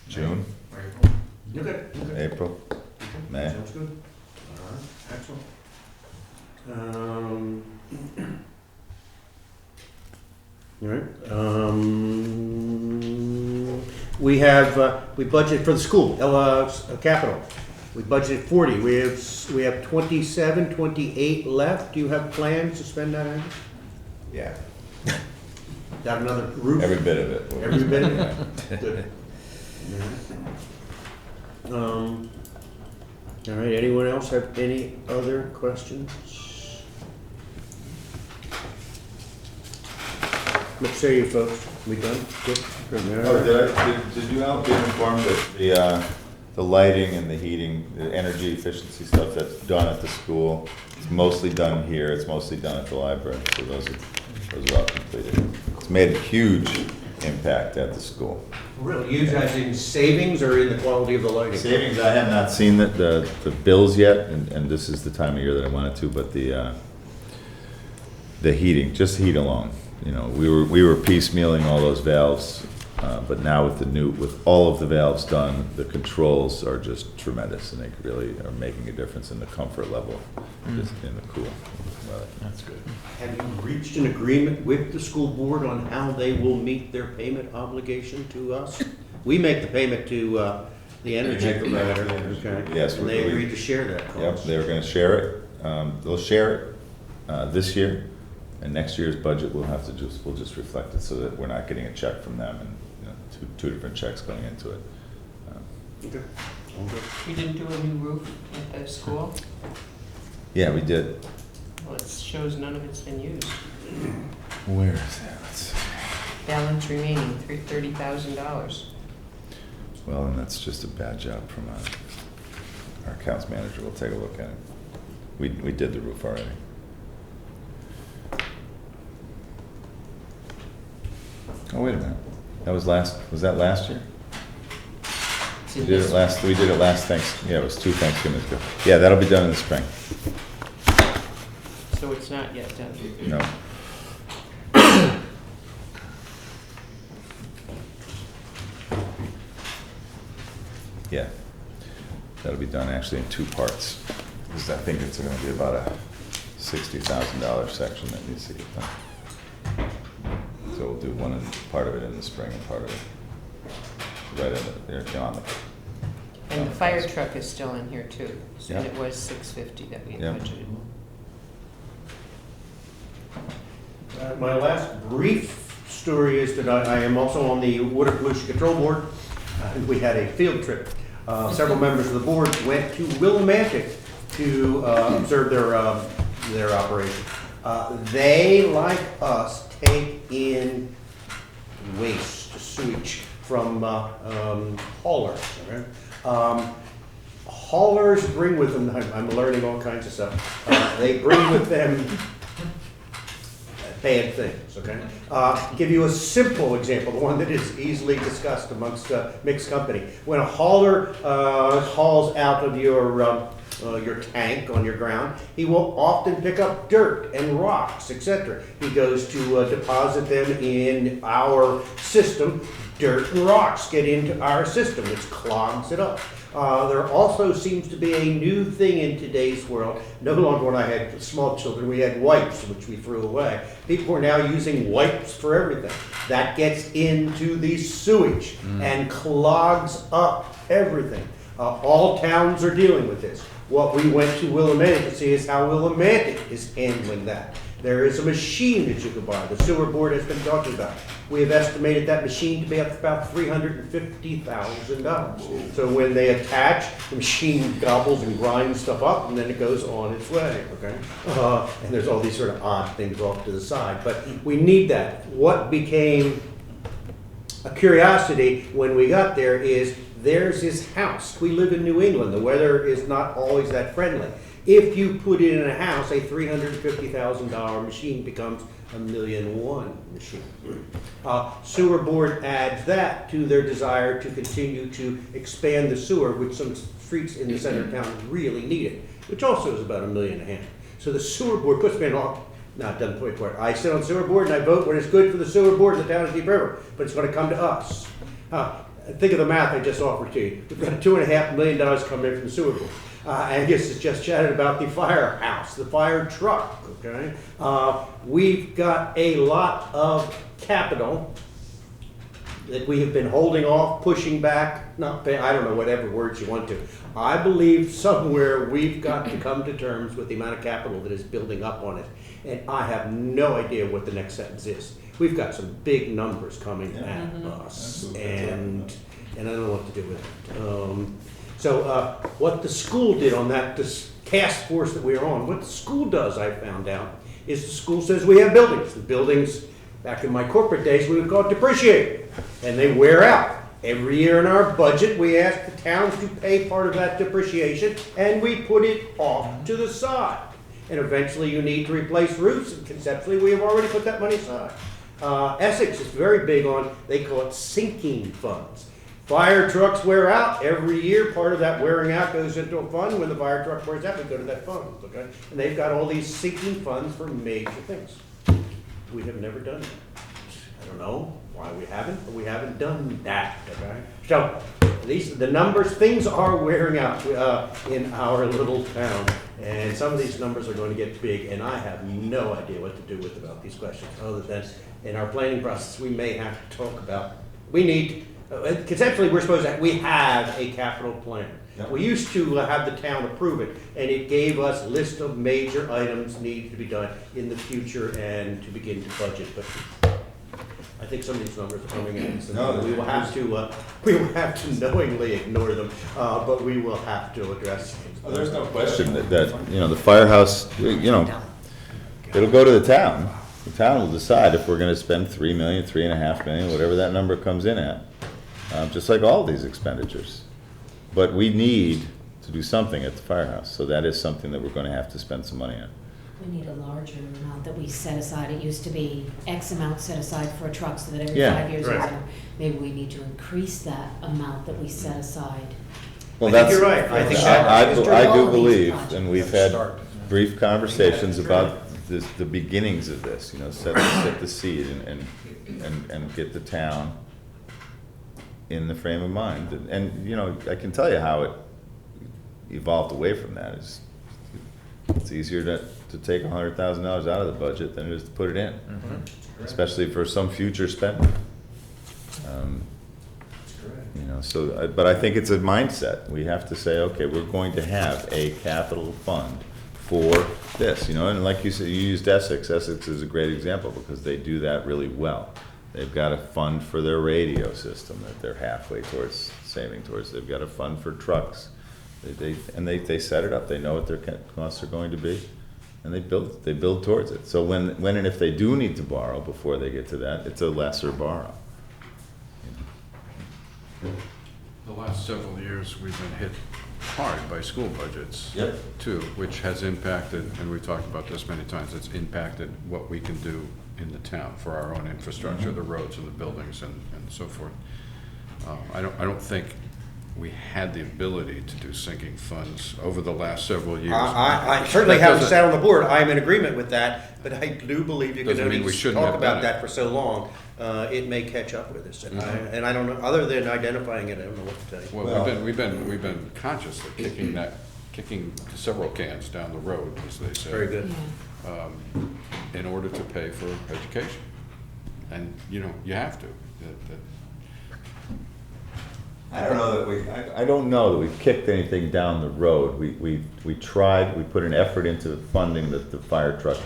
June, Okay. April, May. Sounds good. All right, excellent. All right. We have, we budgeted for the school, capital. We budgeted 40. We have 27, 28 left. Do you have plans to spend that on? Yeah, Got another roof? every bit of it. Every bit of it? Good. All right, anyone else have any other questions? What say you folks? We done? Good? Oh, did you all get informed that the lighting and the heating, the energy efficiency stuff that's done at the school, it's mostly done here, it's mostly done at the library, so those are all completed. It's made a huge impact at the school. Really, huge as in savings or in the quality of the lighting? Savings, I have not seen the bills yet, and this is the time of year that I wanted to, but the heating, just heat alone, you know, we were piecemealing all those valves, but now with all of the valves done, the controls are just tremendous, and they really are making a difference in the comfort level, just in the cool weather. That's good. Have you reached an agreement with the school board on how they will meet their payment obligation to us? We make the payment to the energy provider, okay? Yes, And they agreed to share that cost. Yep, they were gonna share it, they'll share it this year, and next year's budget, we'll just reflect it so that we're not getting a check from them and, you know, two different checks going into it. Okay. All good. You didn't do a new roof at the school? Yeah, we did. Well, it shows none of it's been used. Where is that? Let's see. Balance remaining, $30,000. Well, and that's just a bad job from our accounts manager. We'll take a look at it. We did the roof already. Oh, wait a minute. Was that last year? We did it last yeah, it was 2 Thanksgivings ago. Yeah, that'll be done in the spring. So it's not yet done? No. Yeah, that'll be done actually in 2 parts, because I think it's gonna be about a $60,000 section that needs to get done. So we'll do part of it in the spring and part of it right on the. And the fire truck is still in here too. Yeah. And it was $650 that we had Yeah. budgeted. My last brief story is that I am also on the Water Pollution Control Board. We had a field trip. Several members of the board went to Willimantic to observe their operation. They, like us, take in waste, sewage from haulers. Okay? Haulers bring with them, I'm learning all kinds of stuff, they bring with them bad things, okay? Give you a simple example, the one that is easily discussed amongst mixed company. When a hauler hauls out of your tank on your ground, he will often pick up dirt and rocks, etc. He goes to deposit them in our system. Dirt and rocks get into our system, which clogs it up. There also seems to be a new thing in today's world. No longer when I had small children, we had wipes, which we threw away. People are now using wipes for everything. That gets into the sewage and clogs up everything. All towns are dealing with this. What we went to Willimantic to see is how Willimantic is handling that. There is a machine that you can buy. The sewer board has been talking about. We have estimated that machine to be up about $350,000. So when they attach, the machine gobbles and grinds stuff up, and then it goes on its way, okay? And there's all these sort of odd things off to the side. But we need that. What became a curiosity when we got there is there's his house. We live in New England. The weather is not always that friendly. If you put it in a house, a $350,000 machine becomes a $1.1 million machine. Sewer board adds that to their desire to continue to expand the sewer, which some streets in the center of town really need it, which also is about $1.5 million. So the sewer board puts me in all. No, it doesn't put me for it. I sit on sewer board and I vote when it's good for the sewer board in the town of Deep River, but it's going to come to us. Think of the math I just offered to you. We've got $2.5 million coming in from the sewer board. And yes, it's just chatted about the firehouse, the fire truck, okay? We've got a lot of capital that we have been holding off, pushing back, not pay, I don't know, whatever words you want to. I believe somewhere we've got to come to terms with the amount of capital that is building up on it. And I have no idea what the next sentence is. We've got some big numbers coming at us, and I don't know what to do with it. So what the school did on that task force that we are on, what the school does, I found out, is the school says we have buildings. The buildings, back in my corporate days, we would call it depreciate, and they wear out. Every year in our budget, we ask the towns to pay part of that depreciation, and we put it off to the side. And eventually you need to replace roofs, and conceptually, we have already put that money aside. Essex is very big on, they call it sinking funds. Fire trucks wear out every year. Part of that wearing out goes into a fund. When the fire truck wears out, we go to that fund. Okay? And they've got all these sinking funds for major things. We have never done that. I don't know why we haven't, but we haven't done that. Okay? So the numbers, things are wearing out in our little town, and some of these numbers are going to get big. And I have no idea what to do about these questions, other than in our planning process, we may have to talk about. We need. Conceptually, we're supposed to, we have a capital plan. We used to have the town approve it, and it gave us a list of major items needed to be done in the future and to begin to budget. But I think some of these numbers are coming in, so we will have to knowingly ignore them, but we will have to address them. Well, there's no question that the firehouse, it'll go to the town. The town will decide if we're going to spend $3 million, $3.5 million, whatever that number comes in at. Just like all these expenditures. But we need to do something at the firehouse, so that is something that we're going to have to spend some money on. We need a larger amount that we set aside. It used to be X amount set aside for a truck, so that every 5 years, right. Maybe we need to increase that amount that we set aside. Well, I think you're right. I think I do all believe, these and we've had brief conversations about the beginnings of this, set the seed and get the town in the frame of mind. And I can tell you how it evolved away from that. It's easier to take $100,000 out of the budget than it is to put it in, especially for some future spending. But I think it's a mindset. We have to say, okay, we're going to have a capital fund for this, and like you said, you used Essex. Essex is a great example because they do that really well. They've got a fund for their radio system that they're halfway towards saving towards. They've got a fund for trucks. They set it up. They know what their costs are going to be, and they build towards it. So when and if they do need to borrow before they get to that, it's a lesser borrow. The last several years, we've been hit hard by school budgets, too, which has impacted, and we've talked about this many times, it's impacted what we can do in the town for our own infrastructure, the roads and the buildings and so forth. I don't think we had the ability to do sinking funds over the last several years. I certainly haven't sat on the board. I'm in agreement with that, but I do believe you can only talk about that for so long. It may catch up with us, and I don't know. Other than identifying it, I don't know what to tell you. Well, we've been consciously kicking several cans down the road, as they say. Very good. In order to pay for education, and you have to. I don't know that we kicked anything down the road. We tried. We put an effort into funding the fire truck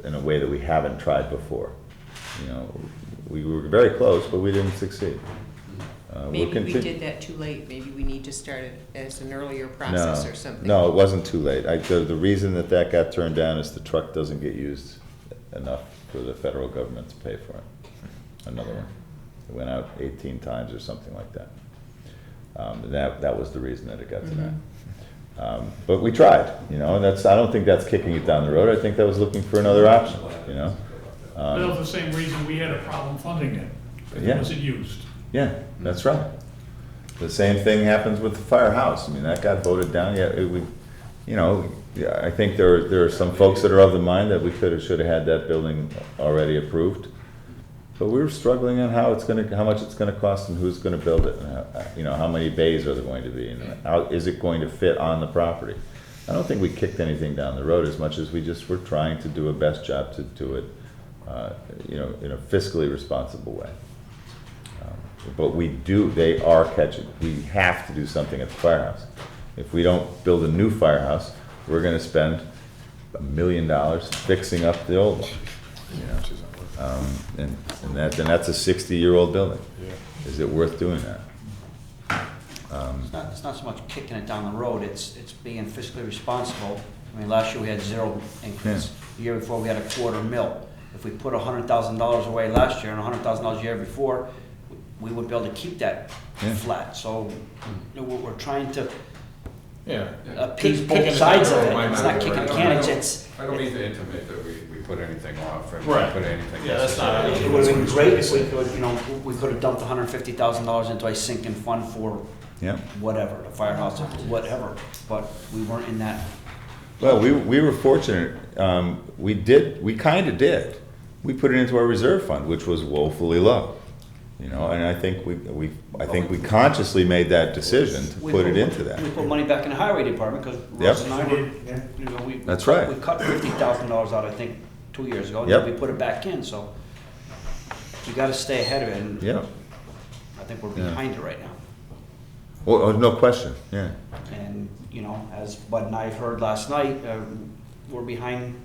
in a way that we haven't tried before. We were very close, but we didn't succeed. Maybe we did that too late. Maybe we need to start it as an earlier process or something. No, it wasn't too late. The reason that got turned down is the truck doesn't get used enough for the federal government to pay for it. Another one. It went out 18 times or something like that. That was the reason that it got to that. But we tried, and I don't think that's kicking it down the road. I think that was looking for another option, That was the same reason we had a problem funding it. It wasn't used. Yeah, that's right. The same thing happens with the firehouse. That got voted down. I think there are some folks that are of the mind that we should have had that building already approved. But we were struggling on how much it's going to cost and who's going to build it, and how many bays are there going to be, and how is it going to fit on the property. I don't think we kicked anything down the road as much as we just were trying to do a best job to do it, in a fiscally responsible way. But they are catching. We have to do something at the firehouse. If we don't build a new firehouse, we're going to spend $1 million fixing up the old one. And that's a 60-year-old building. Is it worth doing that? It's not so much kicking it down the road. It's being fiscally responsible. Last year we had 0 increase. The year before we had $250,000. If we put $100,000 away last year and $100,000 the year before, we wouldn't be able to keep that Yeah. flat. So, you know, we're trying to Yeah. appease Kicking both it sides of down it. might It's not not be kicking right. cans, I don't mean to intimate that we put anything off and Right. put anything. Yeah, that's not- it would have been great if we could, you know, we could have dumped $150,000 into a sinking fund for Yeah. whatever, the firehouse, whatever, but we weren't in that. Well, we were fortunate, we kinda did. We put it into our reserve fund, which was woefully low, you know, and I think we consciously made that decision to We put it into that. We put money back in the highway department, because Yep. Russ and I were, you know, we. That's right. We cut $50,000 out, I think, 2 years ago, and then Yep. we put it back in, so we gotta stay ahead of it, and Yeah, I think we're Yeah. behind it right now. well, no question, yeah. And, you know, as Bud and I heard last night, we're behind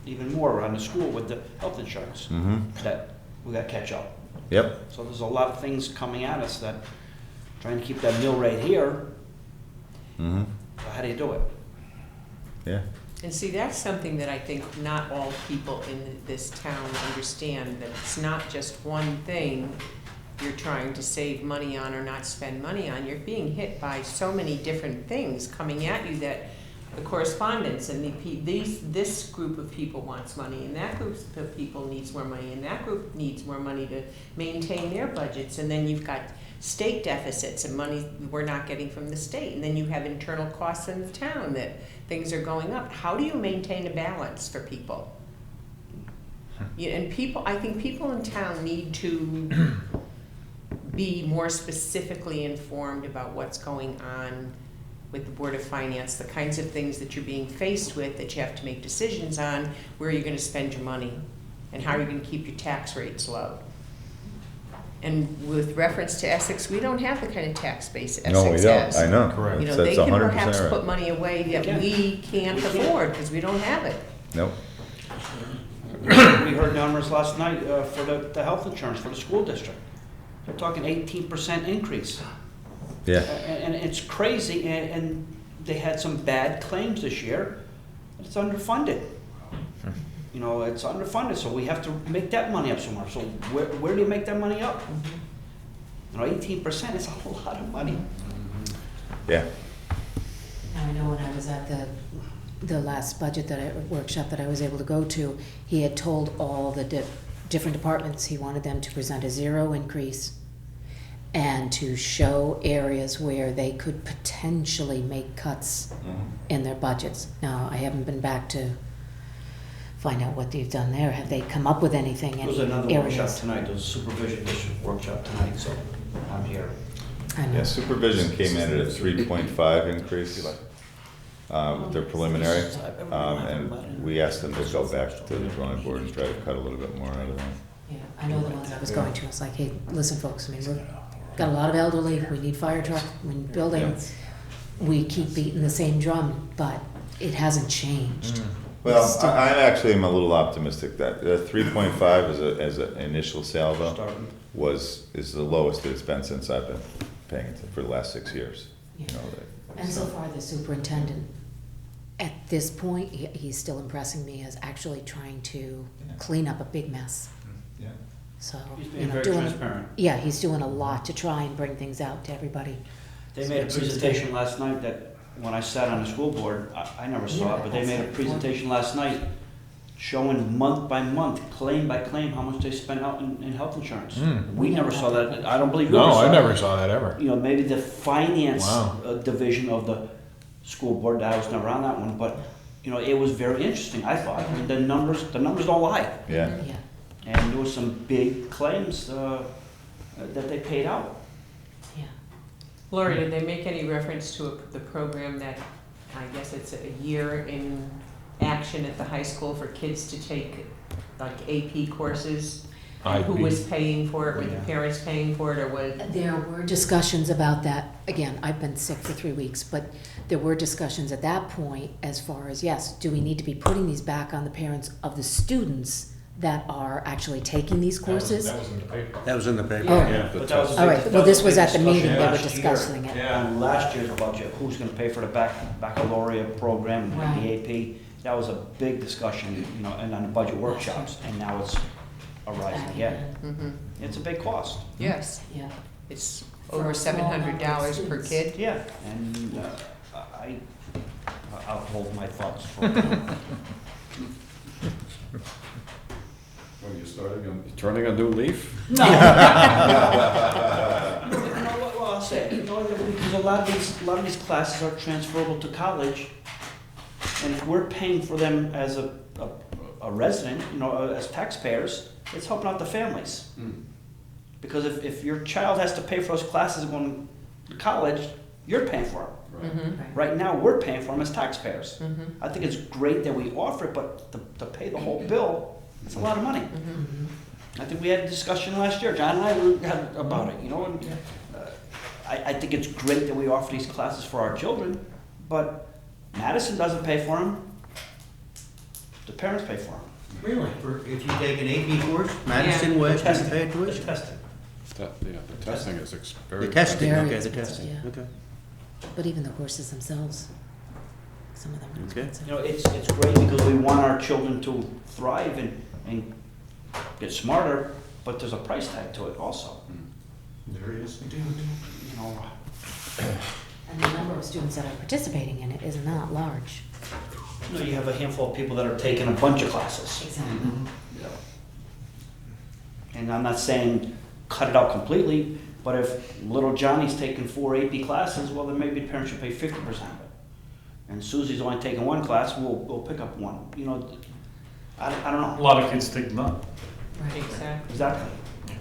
even more on the school with the health insurance, Mm-hmm, that we gotta catch up. yep, So there's a lot of things coming at us that, trying to keep that mill rate here, mm-hmm, how do you do it? yeah. And see, that's something that I think not all people in this town understand, that it's not just one thing you're trying to save money on or not spend money on. You're being hit by so many different things coming at you, that the correspondence and this group of people wants money, and that group of people needs more money, and that group needs more money to maintain their budgets, and then you've got state deficits and money we're not getting from the state, and then you have internal costs in the town that things are going up. How do you maintain a balance for people? Yeah, and I think people in town need to be more specifically informed about what's going on with the Board of Finance, the kinds of things that you're being faced with, that you have to make decisions on, where you're gonna spend your money, and how you're gonna keep your tax rates low. And with reference to Essex, we don't have the kind of tax base Essex has. No, we don't, I know. Correct. You know, That's they can 100% perhaps right. put money away that we can't afford, because we don't have it. Nope, We heard numbers last night for the health insurance for the school district. They're talking 18% increase. yeah, And it's crazy, and they had some bad claims this year. It's underfunded. You know, it's underfunded, so we have to make that money up somewhere. So where do you make that money up? You know, 18% is a lot of money. yeah, I know when I was at the last budget workshop that I was able to go to, he had told all the different departments he wanted them to present a 0 increase and to show areas where they could potentially make cuts in their budgets. Now, I haven't been back to find out what they've done there. Have they come up with anything, There any was another areas? workshop tonight, there was a supervision district workshop tonight, so I'm here. I know. yeah, supervision came in at a 3.5 increase, their preliminary, and we asked them to go back to the drawing board and try to cut a little bit more out of that. Yeah, I know the ones I was going to. It's like, hey, listen, folks, I mean, we've got a lot of elderly, we need fire truck, we need buildings. We keep beating the same drum, but it hasn't changed. Well, Still- I actually am a little optimistic that 3.5 as an initial salvo Starting. is the lowest that it's been since I've been paying it for the last 6 years. You know, And so far, the superintendent, at this point, he's still impressing me as actually trying to clean up a big mess. Yeah. So, He's you being know, very doing, transparent. yeah, he's doing a lot to try and bring things out to everybody. They made a presentation last night that, when I sat on the school board, I never saw it, but they made a presentation last night showing month by month, claim by claim, how much they spent out in health insurance. We never saw that, I don't believe we ever No, saw I it. never saw that ever. You know, maybe the finance Wow. division of the school board, I was never on that one, but, you know, it was very interesting, I thought. I mean, the numbers don't lie. Yeah. Yeah. And there was some big claims that they paid out. Yeah. Lori, did they make any reference to the program that, I guess it's a year in action at the high school for kids to take like AP courses? And who IB. was paying for it? Were the parents paying for it, or was? There were discussions about that. Again, I've been sick for 3 weeks, but there were discussions at that point as far as, yes, do we need to be putting these back on the parents of the students that are actually taking these courses? That was in the paper. That was in the paper. Oh. Yeah. But that was a All big- right, that well, was a this was big at the meeting, discussion they were last year. discussing it. Yeah. On last year's budget, who's gonna pay for the baccalaureate program, Right. the AP? That was a big discussion, you know, and on the budget workshops, and now it's are rising again. Mhm. It's a big cost. Yes, Yeah. it's For over a small number of $700 per students. kid. Yeah, and I'll hold my thoughts for. What, you turning a new leaf? No. Well, I'll say, because a lot of these classes are transferable to college, and if we're paying for them as a resident, as taxpayers, it's helping out the families. Because if your child has to pay for those classes going to college, you're paying for them. Mhm. Right now, we're paying for them as taxpayers. Mhm. I think it's great that we offer it, but to pay the whole bill, it's a lot of money. I think we had a discussion last year, John and I had about it, and I think it's great that we offer these classes for our children, but Madison doesn't pay for them. The parents pay for them. Really? If you take an AP course, Madison West doesn't pay tuition? Testing. The testing is very. The testing, Very okay, the expensive, testing, yeah. okay. But even the horses themselves, some of them are Okay. expensive. It's great because we want our children to thrive and get smarter, but there's a price tag to it also. There is. And the number of students that are participating in it is not large. You have a handful of people that are taking a bunch of classes. Exactly. And I'm not saying cut it out completely, but if little Johnny's taking 4 AP classes, well, then maybe the parents should pay 50% of it. And Susie's only taking 1 class, we'll pick up 1. I don't A know. lot of kids take none. Exactly. Exactly.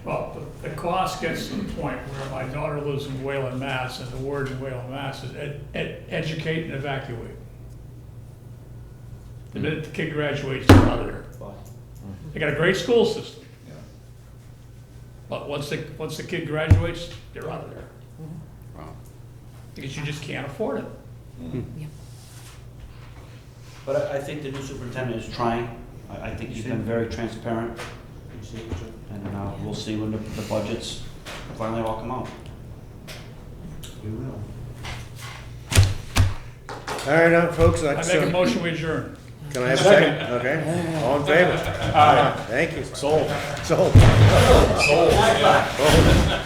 Well, the cost gets to the point where my daughter lives in Wayland, Mass, and the word in Wayland, Mass is educate and evacuate. The minute the kid graduates, they're out of there. They got a great school system. But once the kid graduates, they're out of there. Wow. Because you just can't afford it. Yep. But I think the new superintendent is trying. I think he's been very transparent. And we'll see when the budgets finally all come out. We will. All right, now, folks, I that's, make a motion, we adjourn. can I have a second? Okay, all in favor? Aye. Thank you. Sold. Sold. Sold.